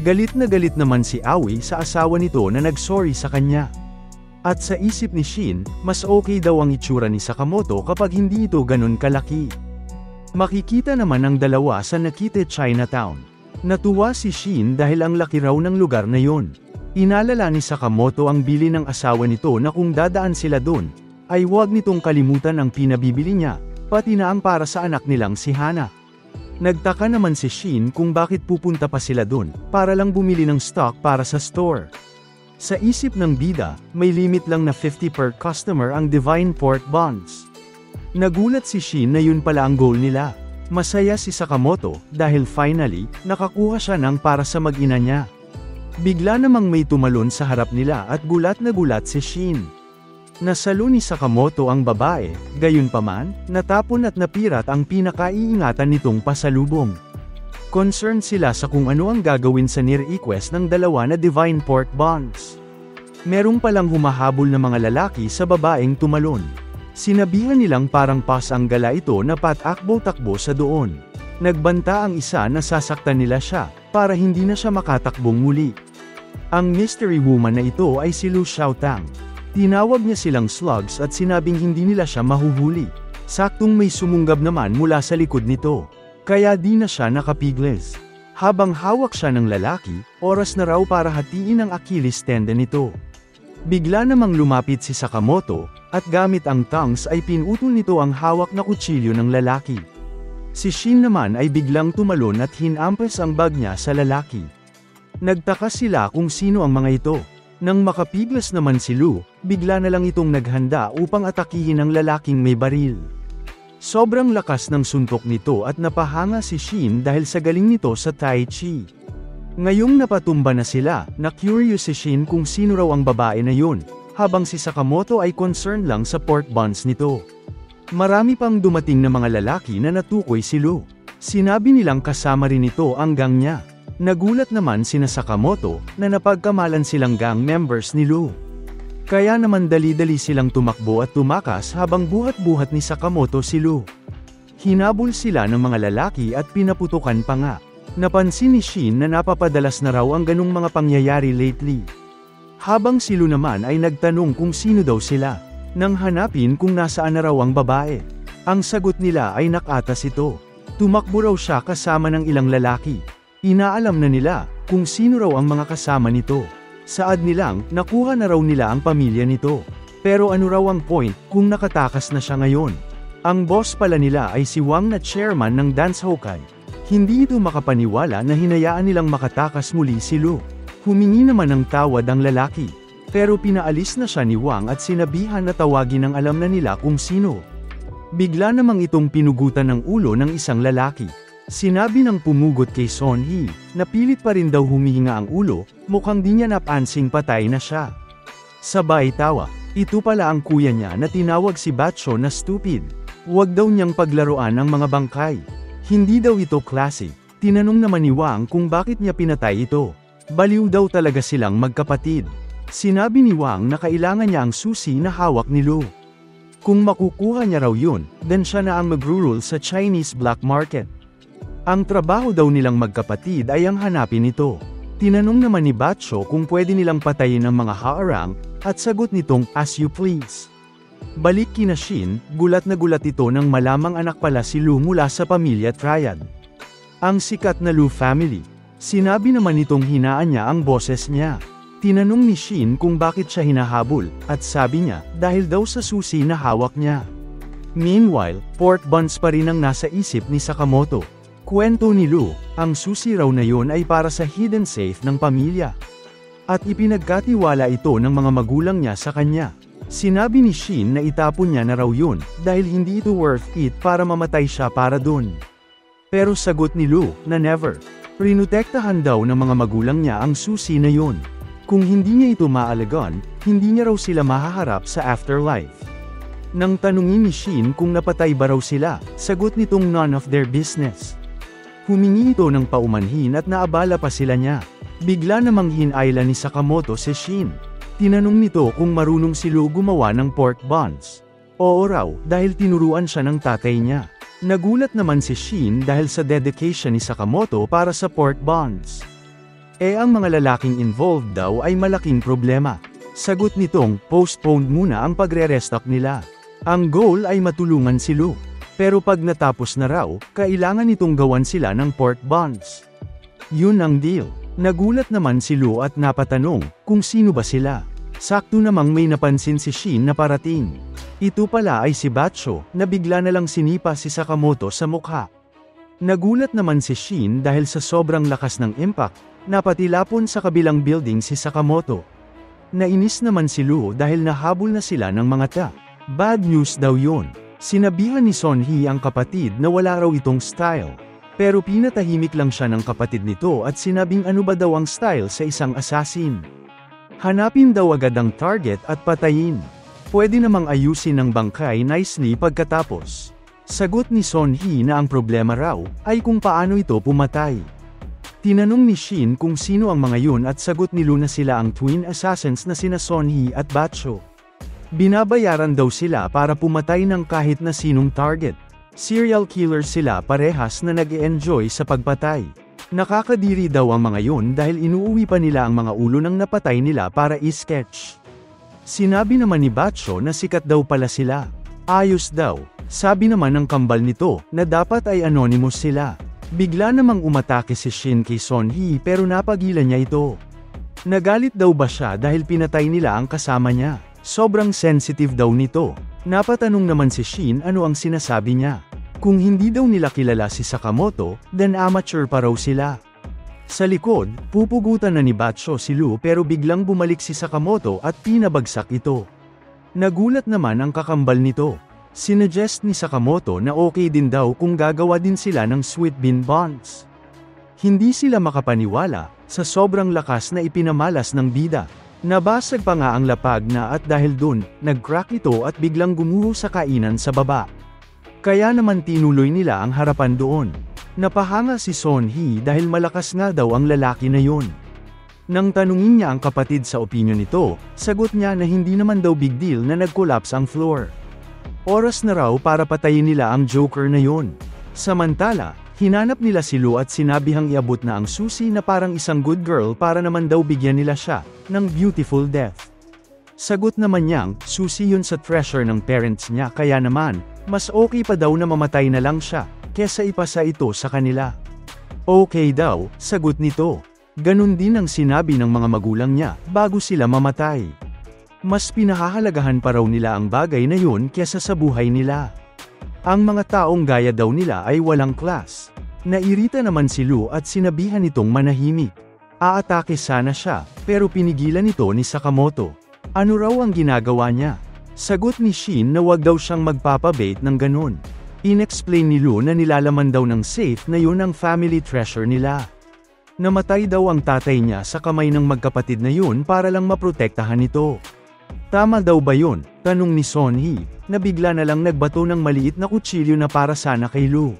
Galit na galit naman si Aoi sa asawa nito na nag-sorry sa kanya. At sa isip ni Shin, mas okay daw ang itsura ni Sakamoto kapag hindi ito ganun kalaki. Makikita naman ang dalawa sa Nakite Chinatown. Natuwa si Shin dahil ang laki raw ng lugar na yon. Inalala ni Sakamoto ang bili ng asawa nito na kung dadaan sila doon, ay huwag nitong kalimutan ang pinabibili niya, pati na ang para sa anak nilang si Hana. Nagtaka naman si Shin kung bakit pupunta pa sila doon, para lang bumili ng stock para sa store. Sa isip ng bida, may limit lang na 50 per customer ang Divine Port Bonds. Nagulat si Shin na yun pala ang goal nila. Masaya si Sakamoto dahil finally, nakakuha siya ng para sa mag-ina niya. Bigla namang may tumalon sa harap nila at gulat na gulat si Shin. Nasalo ni Sakamoto ang babae, gayunpaman, natapon at napirat ang pinakaiingatan nitong pasalubong. Concerned sila sa kung ano ang gagawin sa near-request ng dalawa na Divine Port Bonds. Merong palang humahabol na mga lalaki sa babaeng tumalon. Sinabihan nilang parang pas ang gala ito na patakbo-takbo sa doon. Nagbanta ang isa na sasaktan nila siya, para hindi na siya makatakbong muli. Ang mystery woman na ito ay si Lu Xiaotang. Tinawag niya silang slugs at sinabing hindi nila siya mahuhuli. Saktong may sumunggab naman mula sa likod nito. Kaya di na siya nakapigles. Habang hawak siya ng lalaki, oras na raw para hatiin ang Achilles tendon nito. Bigla namang lumapit si Sakamoto, at gamit ang tongs ay pinutol nito ang hawak na kutsilyo ng lalaki. Si Shin naman ay biglang tumalon at hinampas ang bag niya sa lalaki. Nagtaka sila kung sino ang mga ito. Nang makapiglas naman si Lu, bigla na lang itong naghanda upang atakihin ang lalaking may baril. Sobrang lakas ng suntok nito at napahanga si Shin dahil sa galing nito sa Tai Chi. Ngayong napatumba na sila, na-curious si Shin kung sino raw ang babae na yun, habang si Sakamoto ay concerned lang sa port bonds nito. Marami pang dumating na mga lalaki na natukoy si Lu. Sinabi nilang kasama rin ito ang gang niya. Nagulat naman sina Sakamoto na napagkamalan silang gang members ni Lu. Kaya naman dali-dali silang tumakbo at tumakas habang buhat-buhat ni Sakamoto si Lu. Hinabol sila ng mga lalaki at pinaputukan pa nga. Napansin ni Shin na napapadalas na raw ang ganung mga pangyayari lately. Habang si Lu naman ay nagtanong kung sino daw sila, nang hanapin kung nasaan na raw ang babae. Ang sagot nila ay nakatas ito. Tumakbo raw siya kasama ng ilang lalaki. Inaalam na nila kung sino raw ang mga kasama nito. Saad nilang nakuha na raw nila ang pamilya nito. Pero ano raw ang point kung nakatakas na siya ngayon? Ang boss pala nila ay si Wang na chairman ng Dance Hokai. Hindi ito makapaniwala na hinayaan nilang makatakas muli si Lu. Humingi naman ng tawad ang lalaki. Pero pinaalis na siya ni Wang at sinabihan na tawagin ang alam na nila kung sino. Bigla namang itong pinugutan ng ulo ng isang lalaki. Sinabi ng pumugot kay Son Hee, na pilit pa rin daw humihinga ang ulo, mukhang di niya napansing patay na siya. Sabay tawa, ito pala ang kuya niya na tinawag si Batcho na stupid. Huwag daw niyang paglaruan ang mga bangkay. Hindi daw ito klase. Tinanong naman ni Wang kung bakit niya pinatay ito. Baliw daw talaga silang magkapatid. Sinabi ni Wang na kailangan niya ang susi na hawak ni Lu. Kung makukuha niya raw yun, then siya na ang mag-rule sa Chinese black market. Ang trabaho daw nilang magkapatid ay ang hanapin ito. Tinanong naman ni Batcho kung pwede nilang patayin ang mga haarang, at sagot nitong, as you please. Balik kina Shin, gulat na gulat ito nang malamang anak pala si Lu mula sa pamilya Triad. Ang sikat na Lu family. Sinabi naman nitong hinaan niya ang boses niya. Tinanong ni Shin kung bakit siya hinahabol, at sabi niya, dahil daw sa susi na hawak niya. Meanwhile, port bonds pa rin ang nasa isip ni Sakamoto. Kwento ni Lu, ang susi raw na yon ay para sa hidden safe ng pamilya. At ipinagkatiwala ito ng mga magulang niya sa kanya. Sinabi ni Shin na itapon niya na raw yun, dahil hindi ito worth it para mamatay siya para dun. Pero sagot ni Lu, na never. Prinutektahan daw ng mga magulang niya ang susi na yun. Kung hindi niya ito maalagaan, hindi niya raw sila mahaharap sa afterlife. Nang tanungin ni Shin kung napatay ba raw sila, sagot nitong none of their business. Humingi ito ng paumanhin at naabala pa sila niya. Bigla namang hinayla ni Sakamoto si Shin. Tinanong nito kung marunong si Lu gumawa ng pork buns. Oo raw, dahil tinuruan siya ng tatay niya. Nagulat naman si Shin dahil sa dedication ni Sakamoto para sa pork buns. Ang mga lalaking involved daw ay malaking problema. Sagot nitong, postponed muna ang pagre-restock nila. Ang goal ay matulungan si Lu. Pero pag natapos na raw, kailangan itong gawan sila ng pork buns. Yun ang deal. Nagulat naman si Lu at napatanong kung sino ba sila. Sakto namang may napansin si Shin na parating. Ito pala ay si Batcho, na bigla na lang sinipa si Sakamoto sa mukha. Nagulat naman si Shin dahil sa sobrang lakas ng impact, napatilapon sa kabilang building si Sakamoto. Nainis naman si Lu dahil nahabol na sila ng mga ta. Bad news daw yun. Sinabihan ni Son-hee ang kapatid na wala raw itong style. Pero pinatahimik lang siya ng kapatid nito at sinabing ano ba daw ang style sa isang assassin. Hanapin daw agad ang target at patayin. Pwede namang ayusin ang bangkay nicely pagkatapos. Sagot ni Son-hee na ang problema raw ay kung paano ito pumatay. Tinanong ni Shin kung sino ang mga yun at sagot ni Lu na sila ang twin assassins na sina Son-hee at Batcho. Binabayaran daw sila para pumatay ng kahit na sinong target. Serial killers sila parehas na nag-e-enjoy sa pagpatay. Nakakadiri daw ang mga yun dahil inuuwi pa nila ang mga ulo ng napatay nila para i-sketch. Sinabi naman ni Batcho na sikat daw pala sila. Ayos daw. Sabi naman ng kambal nito na dapat ay anonymous sila. Bigla namang umatake si Shin kay Son-hee pero napagilan niya ito. Nagalit daw ba siya dahil pinatay nila ang kasama niya? Sobrang sensitive daw nito. Napatanong naman si Shin ano ang sinasabi niya. Kung hindi daw nila kilala si Sakamoto, then amateur pa raw sila. Sa likod, pupugutan na ni Batcho si Lu pero biglang bumalik si Sakamoto at pinabagsak ito. Nagulat naman ang kakambal nito. Sinuggest ni Sakamoto na okay din daw kung gagawa din sila ng sweet bean buns. Hindi sila makapaniwala sa sobrang lakas na ipinamalas ng bida. Nabasag pa nga ang lapag na at dahil dun, nag-crack ito at biglang gumuho sa kainan sa baba. Kaya naman tinuloy nila ang harapan doon. Napahanga si Son-hee dahil malakas nga daw ang lalaki na yun. Nang tanungin niya ang kapatid sa opinion nito, sagot niya na hindi naman daw big deal na nag-collapse ang floor. Oras na raw para patayin nila ang Joker na yun. Samantala, hinanap nila si Lu at sinabihang iabot na ang susi na parang isang good girl para naman daw bigyan nila siya ng beautiful death. Sagot naman niyang, susi yun sa treasure ng parents niya kaya naman, mas okay pa daw na mamatay na lang siya, kesa ipasa ito sa kanila. Okay daw, sagot nito. Ganun din ang sinabi ng mga magulang niya, bago sila mamatay. Mas pinahahalagahan pa raw nila ang bagay na yun kesa sa buhay nila. Ang mga taong gaya daw nila ay walang class. Nairita naman si Lu at sinabihan nitong manahimik. Aatake sana siya, pero pinigilan ito ni Sakamoto. Ano raw ang ginagawa niya? Sagot ni Shin na wag daw siyang magpapabait ng ganun. Inexplain ni Lu na nilalaman daw ng safe na yun ang family treasure nila. Namatay daw ang tatay niya sa kamay ng magkapatid na yun para lang maprotektahan ito. Tama daw ba yun? Tanong ni Son-hee, na bigla na lang nagbato ng maliit na kutsilyo na para sana kay Lu.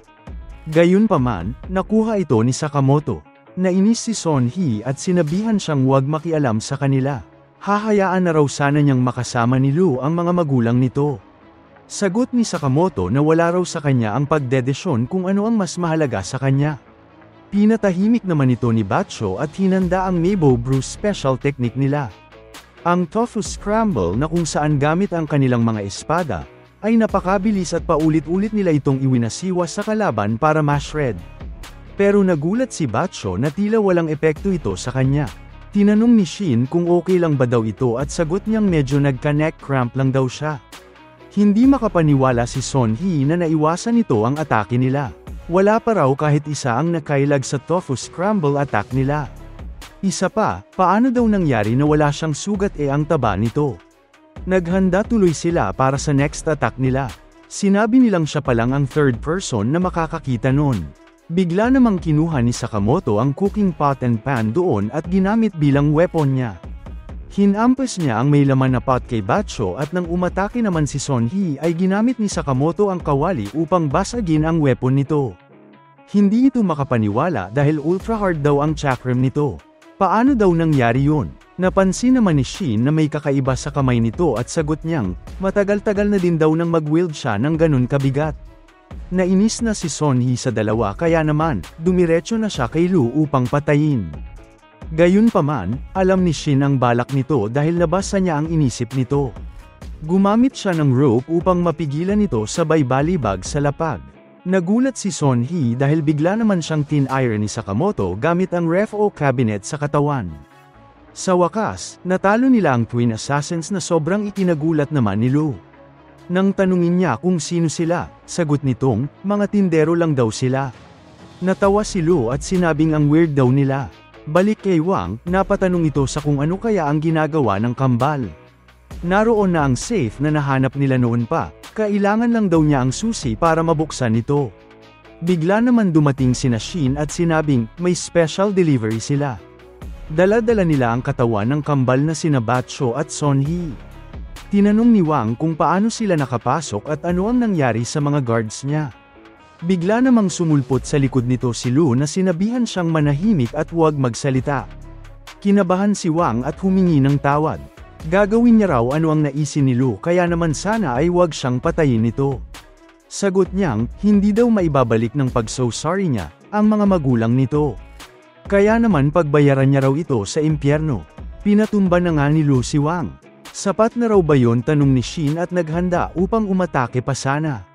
Gayunpaman, nakuha ito ni Sakamoto. Nainis si Son-hee at sinabihan siyang huwag makialam sa kanila. Hahayaan na raw sana niyang makasama ni Lu ang mga magulang nito. Sagot ni Sakamoto na wala raw sa kanya ang pagdedesisyon kung ano ang mas mahalaga sa kanya. Pinatahimik naman ito ni Batcho at hinanda ang Meibo Brew special technique nila. Ang tofu scramble na kung saan gamit ang kanilang mga espada, ay napakabilis at paulit-ulit nila itong iwinasiwa sa kalaban para ma-shred. Pero nagulat si Batcho na tila walang epekto ito sa kanya. Tinanong ni Shin kung okay lang ba daw ito at sagot niyang medyo nagka-neck cramp lang daw siya. Hindi makapaniwala si Son-hee na naiwasan nito ang atake nila. Wala pa raw kahit isa ang nakailag sa tofu scramble attack nila. Isa pa, paano daw nangyari na wala siyang sugat ang taba nito? Naghanda tuloy sila para sa next attack nila. Sinabi nilang siya pa lang ang third person na makakakita nun. Bigla namang kinuha ni Sakamoto ang cooking pot and pan doon at ginamit bilang weapon niya. Hinampas niya ang may laman na pot kay Batcho at nang umatake naman si Son-hee ay ginamit ni Sakamoto ang kawali upang basagin ang weapon nito. Hindi ito makapaniwala dahil ultra-hard daw ang chakram nito. Paano daw nangyari yun? Napansin naman ni Shin na may kakaiba sa kamay nito at sagot niyang, matagal-tagal na din daw nang mag-wield siya ng ganun kabigat. Nainis na si Sonhee sa dalawa kaya naman, dumiretso na siya kay Lu upang patayin. Gayunpaman, alam ni Shin ang balak nito dahil nabasa niya ang inisip nito. Gumamit siya ng rope upang mapigilan ito sabay balibag sa lapag. Nagulat si Sonhee dahil bigla naman siyang tin-iron ni Sakamoto gamit ang ref-o cabinet sa katawan. Sa wakas, natalo nila ang Twin Assassins na sobrang ikinagulat naman ni Lu. Nang tanungin niya kung sino sila, sagot nitong, mga tindero lang daw sila. Natawa si Lu at sinabing ang weird daw nila. Balik kay Wang, napatanong ito sa kung ano kaya ang ginagawa ng kambal. Naroon na ang safe na nahanap nila noon pa, kailangan lang daw niya ang susi para mabuksan ito. Bigla naman dumating sina Shin at sinabing, may special delivery sila. Dala-dala nila ang katawan ng kambal na sina Batcho at Sonhee. Tinanong ni Wang kung paano sila nakapasok at ano ang nangyari sa mga guards niya. Bigla namang sumulpot sa likod nito si Lu na sinabihan siyang manahimik at huwag magsalita. Kinabahan si Wang at humingi ng tawad. Gagawin niya raw ano ang naisin ni Lu kaya naman sana ay huwag siyang patayin nito. Sagot niyang, hindi daw maibabalik ng pag-so-sorry niya, ang mga magulang nito. Kaya naman pagbayaran niya raw ito sa impyerno. Pinatumba na nga ni Lu si Wang. Sapat na raw ba yon tanong ni Shin at naghanda upang umatake pa sana.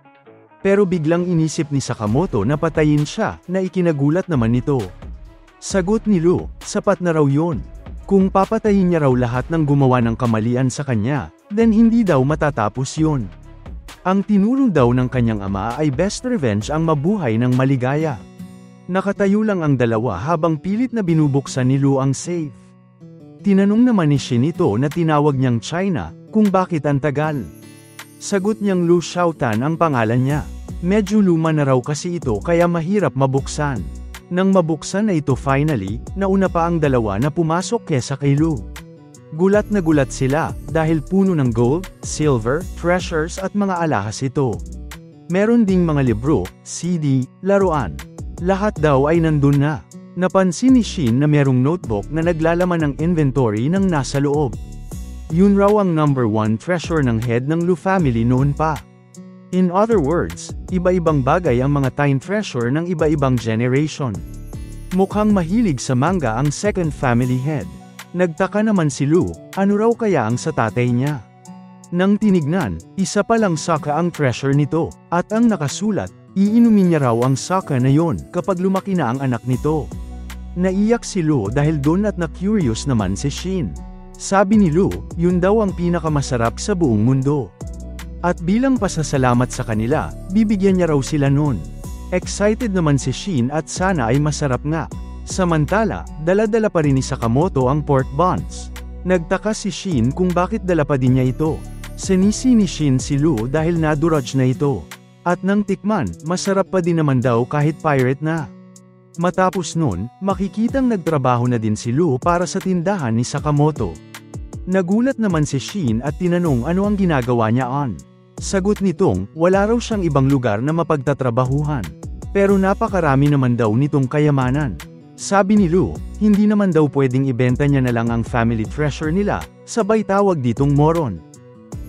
Pero biglang inisip ni Sakamoto na patayin siya, na ikinagulat naman nito. Sagot ni Lu, sapat na raw yon. Kung papatayin niya raw lahat ng gumawa ng kamalian sa kanya, then hindi daw matatapos yon. Ang tinuro daw ng kanyang ama ay best revenge ang mabuhay ng maligaya. Nakatayo lang ang dalawa habang pilit na binubuksan ni Lu ang safe. Tinanong naman ni Shin ito na tinawag niyang China, kung bakit ang tagal. Sagot niyang Lu Xiaotan ang pangalan niya. Medyo luma na raw kasi ito kaya mahirap mabuksan. Nang mabuksan na ito finally, nauna pa ang dalawa na pumasok kesa kay Lu. Gulat na gulat sila, dahil puno ng gold, silver, treasures at mga alahas ito. Meron ding mga libro, CD, laruan. Lahat daw ay nandun na. Napansin ni Shin na merong notebook na naglalaman ng inventory ng nasa loob. Yun raw ang number 1 treasure ng head ng Lu family noon pa. In other words, iba-ibang bagay ang mga time treasure ng iba-ibang generation. Mukhang mahilig sa manga ang second family head. Nagtaka naman si Lu, ano raw kaya ang sa tatay niya? Nang tinignan, isa palang saka ang treasure nito, at ang nakasulat, iinumin niya raw ang saka na yon kapag lumaki na ang anak nito. Naiyak si Lu dahil doon at na-curious naman si Shin. Sabi ni Lu, yun daw ang pinakamasarap sa buong mundo. At bilang pasasalamat sa kanila, bibigyan niya raw sila nun. Excited naman si Shin at sana ay masarap nga. Samantala, dala-dala pa rin ni Sakamoto ang pork buns. Nagtaka si Shin kung bakit dala pa din niya ito. Sinisi ni Shin si Lu dahil nadurage na ito. At nang tikman, masarap pa din naman daw kahit pirate na. Matapos nun, makikitang nagtrabaho na din si Lu para sa tindahan ni Sakamoto. Nagulat naman si Shin at tinanong ano ang ginagawa niya on. Sagot nitong, wala raw siyang ibang lugar na mapagtatrabahuhan. Pero napakarami naman daw nitong kayamanan. Sabi ni Lu, hindi naman daw pwedeng ibenta niya na lang ang family treasure nila, sabay tawag ditong moron.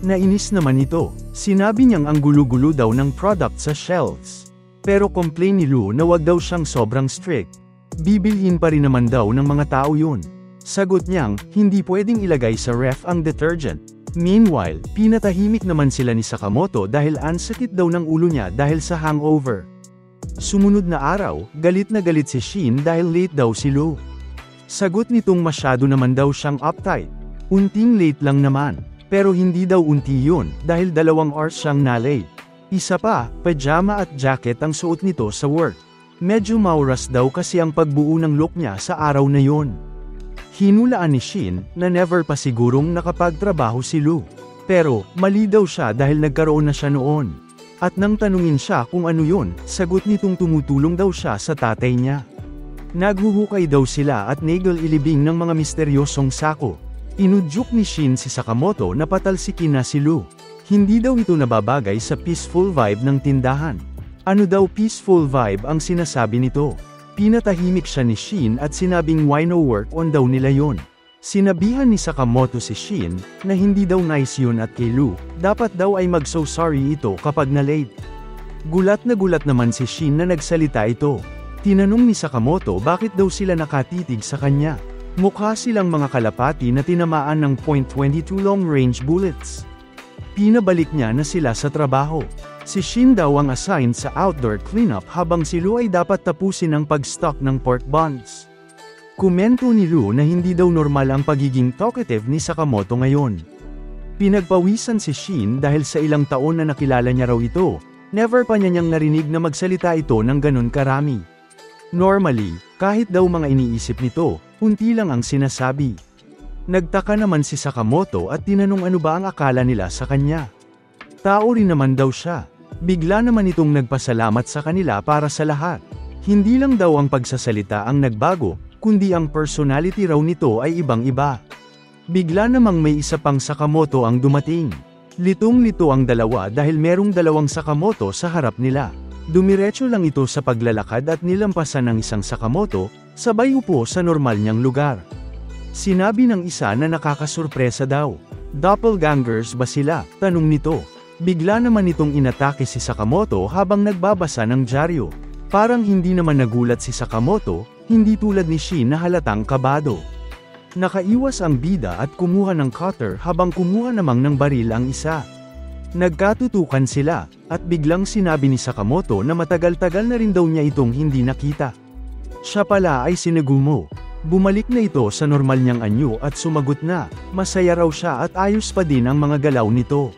Nainis naman ito, sinabi niyang ang gulo-gulo daw ng product sa shelves. Pero complain ni Lu na wag daw siyang sobrang strict. Bibilhin pa rin naman daw ng mga tao yun. Sagot niyang, hindi pwedeng ilagay sa ref ang detergent. Meanwhile, pinatahimik naman sila ni Sakamoto dahil ansakit daw ng ulo niya dahil sa hangover. Sumunod na araw, galit na galit si Shin dahil late daw si Lu. Sagot nitong masyado naman daw siyang uptight. Unting late lang naman. Pero hindi daw unti yun, dahil 2 hours siyang na-late. Isa pa, pajama at jacket ang suot nito sa work. Medyo mauras daw kasi ang pagbuo ng look niya sa araw na yon. Hinulaan ni Shin, na never pa sigurong nakapagtrabaho si Lu. Pero, mali daw siya dahil nagkaroon na siya noon. At nang tanungin siya kung ano yun, sagot nitong tumutulong daw siya sa tatay niya. Naghuhukay daw sila at nagil-ilibing ng mga misteryosong sako. Inudyok ni Shin si Sakamoto na patalsikin na si Lu. Hindi daw ito nababagay sa peaceful vibe ng tindahan. Ano daw peaceful vibe ang sinasabi nito? Pinatahimik siya ni Shin at sinabing why no work on daw nila yon. Sinabihan ni Sakamoto si Shin, na hindi daw nice yun at kay Lu, dapat daw ay mag-so sorry ito kapag na-late. Gulat naman si Shin na nagsalita ito. Tinanong ni Sakamoto bakit daw sila nakatitig sa kanya. Mukha silang mga kalapati na tinamaan ng .22 long-range bullets. Pinabalik niya na sila sa trabaho. Si Shin daw ang assigned sa outdoor cleanup habang si Lu ay dapat tapusin ang pag-stock ng pork buns. Komento ni Lu na hindi daw normal ang pagiging talkative ni Sakamoto ngayon. Pinagpawisan si Shin dahil sa ilang taon na nakilala niya raw ito, never pa niya niyang narinig na magsalita ito ng ganun karami. Normally, kahit daw mga iniisip nito, unti lang ang sinasabi. Nagtaka naman si Sakamoto at tinanong ano ba ang akala nila sa kanya. Tao rin naman daw siya. Bigla naman itong nagpasalamat sa kanila para sa lahat. Hindi lang daw ang pagsasalita ang nagbago, kundi ang personality raw nito ay ibang-iba. Bigla namang may isa pang Sakamoto ang dumating. Litong-lito ang dalawa dahil merong dalawang Sakamoto sa harap nila. Dumiretso lang ito sa paglalakad at nilampasan ng isang Sakamoto, sabay upo sa normal niyang lugar. Sinabi ng isa na nakakasurpresa daw. Doppelgangers ba sila? Tanong nito. Bigla naman itong inatake si Sakamoto habang nagbabasa ng dyaryo. Parang hindi naman nagulat si Sakamoto, hindi tulad ni Shin na halatang kabado. Nakaiwas ang bida at kumuha ng cutter habang kumuha namang ng baril ang isa. Nagkatutukan sila, at biglang sinabi ni Sakamoto na matagal-tagal na rin daw niya itong hindi nakita. Siya pala ay si Nagumo. Bumalik na ito sa normal niyang anyo at sumagot na, masaya raw siya at ayos pa din ang mga galaw nito.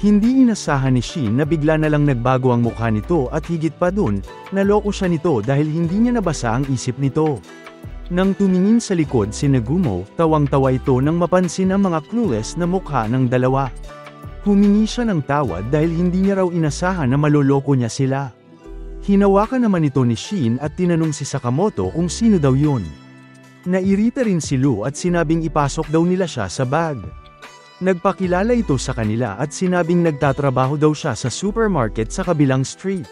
Hindi inasahan ni Shin na bigla na lang nagbago ang mukha nito at higit pa dun, naloko siya nito dahil hindi niya nabasa ang isip nito. Nang tumingin sa likod si Nagumo, tawang-tawa ito nang mapansin ang mga clueless na mukha ng dalawa. Humingi siya ng tawad dahil hindi niya raw inasahan na maloloko niya sila. Hinawakan naman ito ni Shin at tinanong si Sakamoto kung sino daw yun. Nairita rin si Lu at sinabing ipasok daw nila siya sa bag. Nagpakilala ito sa kanila at sinabing nagtatrabaho daw siya sa supermarket sa kabilang street.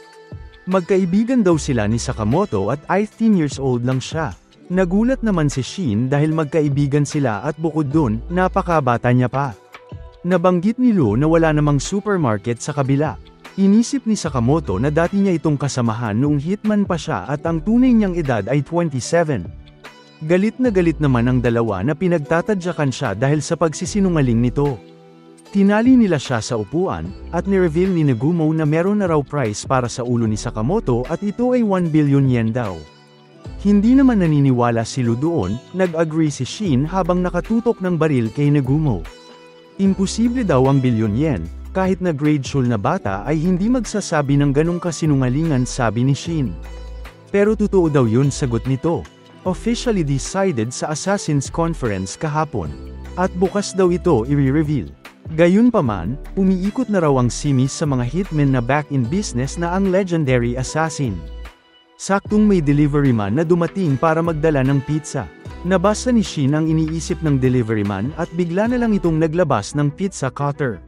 Magkaibigan daw sila ni Sakamoto at 18 years old lang siya. Nagulat naman si Shin dahil magkaibigan sila at bukod dun, napakabata niya pa. Nabanggit ni Lu na wala namang supermarket sa kabila. Inisip ni Sakamoto na dati niya itong kasamahan noong hitman pa siya at ang tunay niyang edad ay 27. Galit na galit naman ang dalawa na pinagtatadyakan siya dahil sa pagsisinungaling nito. Tinali nila siya sa upuan, at nireveal ni Nagumo na meron na raw price para sa ulo ni Sakamoto at ito ay 1 billion yen daw. Hindi naman naniniwala si Lu doon, nag-agree si Shin habang nakatutok ng baril kay Nagumo. Imposible daw ang bilyon yen, kahit na grade school na bata ay hindi magsasabi ng ganong kasinungalingan sabi ni Shin. Pero totoo daw yun sagot nito. Officially decided sa Assassin's Conference kahapon. At bukas daw ito i-reveal. Gayunpaman, umiikot na raw ang simis sa mga hitmen na back in business na ang legendary assassin. Saktong may delivery man na dumating para magdala ng pizza. Nabasa ni Shin ang iniisip ng delivery man at bigla na lang itong naglabas ng pizza cutter.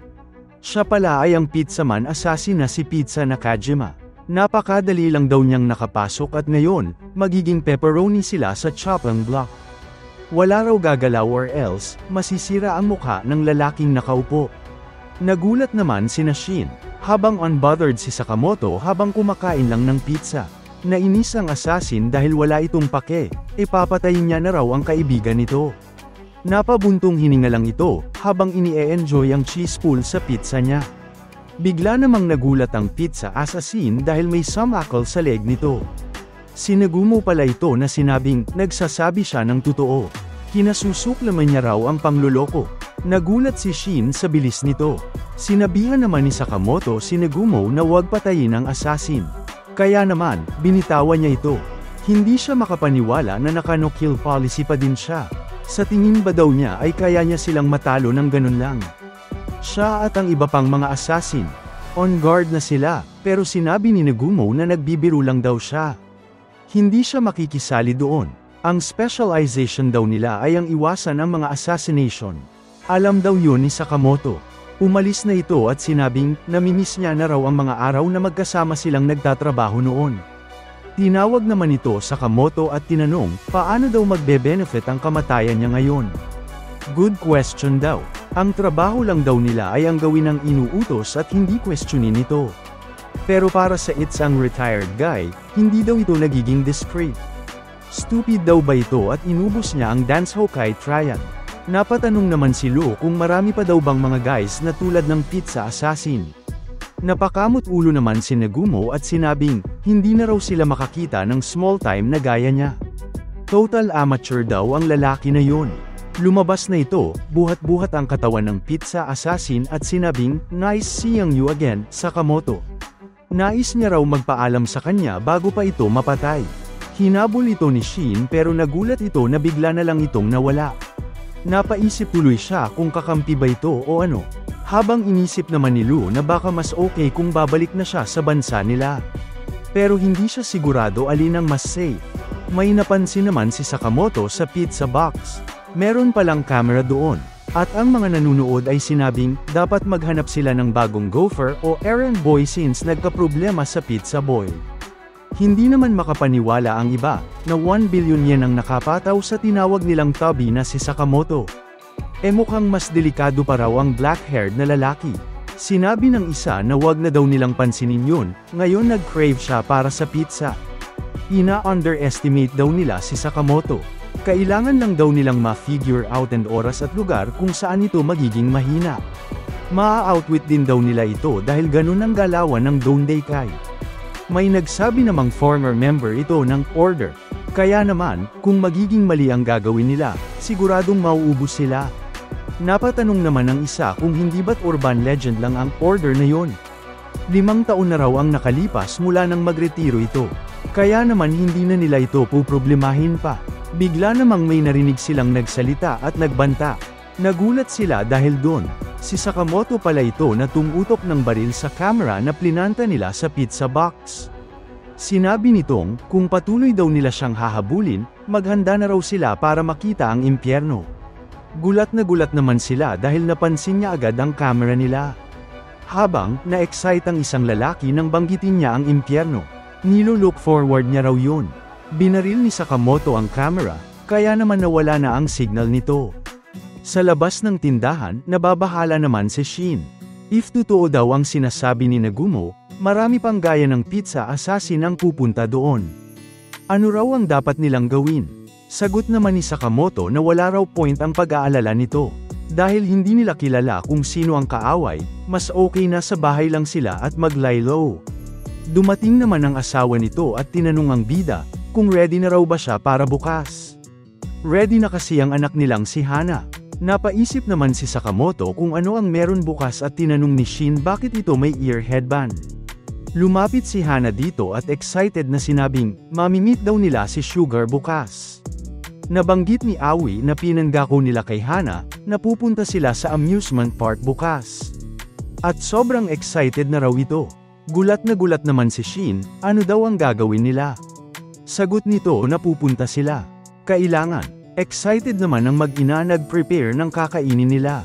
Siya pala ay ang pizza man assassin na si Pizza Nakajima. Napakadali lang daw niyang nakapasok at ngayon, magiging pepperoni sila sa chopping block. Wala raw gagalaw or else, masisira ang mukha ng lalaking nakaupo. Nagulat naman sina Shin, habang unbothered si Sakamoto habang kumakain lang ng pizza. Nainis ang assassin dahil wala itong pake, ipapatayin niya na raw ang kaibigan nito. Napabuntong hininga lang ito, habang ini-enjoy ang cheese pool sa pizza niya. Bigla namang nagulat ang pizza assassin dahil may sumakal sa leg nito. Sinagumo pala ito na sinabing, nagsasabi siya ng totoo. Kinasusuklaman niya raw ang pangloloko. Nagulat si Shin sa bilis nito. Sinabihan naman ni Sakamoto si Nagumo na huwag patayin ang assassin. Kaya naman, binitawan niya ito. Hindi siya makapaniwala na naka-no-kill policy pa din siya. Sa tingin ba daw niya ay kaya niya silang matalo ng ganun lang? Siya at ang iba pang mga assassin. On guard na sila, pero sinabi ni Nagumo na nagbibiro lang daw siya. Hindi siya makikisali doon. Ang specialization daw nila ay ang iwasan ang mga assassination. Alam daw yun ni Sakamoto. Umalis na ito at sinabing, namimiss niya na raw ang mga araw na magkasama silang nagtatrabaho noon. Tinawag naman ito Sakamoto at tinanong, paano daw magbe-benefit ang kamatayan niya ngayon? Good question daw. Ang trabaho lang daw nila ay ang gawin ng inuutos at hindi questionin ito. Pero para sa ang retired guy, hindi daw ito nagiging discreet. Stupid daw ba ito at inubos niya ang dance Hokkai triad? Napatanong naman si Lu kung marami pa daw bang mga guys na tulad ng pizza assassin. Napakamot ulo naman si Nagumo at sinabing, hindi na raw sila makakita ng small time na gaya niya. Total amateur daw ang lalaki na yun. Lumabas na ito, buhat-buhat ang katawan ng pizza assassin at sinabing, nice seeing you again, Sakamoto. Nais niya raw magpaalam sa kanya bago pa ito mapatay. Hinabol ito ni Shin pero nagulat ito na bigla na lang itong nawala. Napaisip tuloy siya kung kakampi ba ito o ano. Habang inisip naman ni Lu na baka mas okay kung babalik na siya sa bansa nila. Pero hindi siya sigurado alin ang mas safe. May napansin naman si Sakamoto sa pizza box. Meron palang camera doon. At ang mga nanunood ay sinabing, dapat maghanap sila ng bagong gopher o errand boy since nagkaproblema sa pizza boy. Hindi naman makapaniwala ang iba, na 1 billion yen ang nakapataw sa tinawag nilang tubby na si Sakamoto. E mukhang mas delikado pa raw ang black-haired na lalaki. Sinabi ng isa na wag na daw nilang pansinin yun, ngayon nag-crave siya para sa pizza. Ina-underestimate daw nila si Sakamoto. Kailangan lang daw nilang ma-figure out ang oras at lugar kung saan ito magiging mahina. Maa-outwit din daw nila ito dahil ganun ang galawan ng Dondaikai. May nagsabi namang former member ito ng Order. Kaya naman, kung magiging mali ang gagawin nila, siguradong mauubos sila. Napatanong naman ng isa kung hindi ba't urban legend lang ang Order na yon. 5 taon na raw ang nakalipas mula nang magretiro ito. Kaya naman hindi na nila ito poproblemahin pa. Bigla namang may narinig silang nagsalita at nagbanta. Nagulat sila dahil doon. Si Sakamoto pala ito na tumutok ng baril sa camera na plinanta nila sa pizza box. Sinabi nitong, kung patuloy daw nila siyang hahabulin, maghanda na raw sila para makita ang impyerno. Gulat naman sila dahil napansin niya agad ang camera nila. Habang, na-excite ang isang lalaki nang banggitin niya ang impyerno. Nilo-look forward niya raw yun. Binaril ni Sakamoto ang camera, kaya naman nawala na ang signal nito. Sa labas ng tindahan, nababahala naman si Shin. If totoo daw ang sinasabi ni Nagumo, marami pang gaya ng pizza assassin ang pupunta doon. Ano raw ang dapat nilang gawin? Sagot naman ni Sakamoto na wala raw point ang pag-aalala nito. Dahil hindi nila kilala kung sino ang kaaway, mas okay na sa bahay lang sila at mag-lie low. Dumating naman ang asawa nito at tinanong ang bida, kung ready na raw ba siya para bukas. Ready na kasi ang anak nilang si Hana. Napaisip naman si Sakamoto kung ano ang meron bukas at tinanong ni Shin bakit ito may ear headband. Lumapit si Hana dito at excited na sinabing, mamimit daw nila si Sugar bukas. Nabanggit ni Aoi na pinanggako nila kay Hana, na pupunta sila sa amusement park bukas. At sobrang excited na raw ito. Gulat naman si Shin, ano daw ang gagawin nila. Sagot nito na pupunta sila. Kailangan. Excited naman ang mag-ina nag-prepare ng kakainin nila.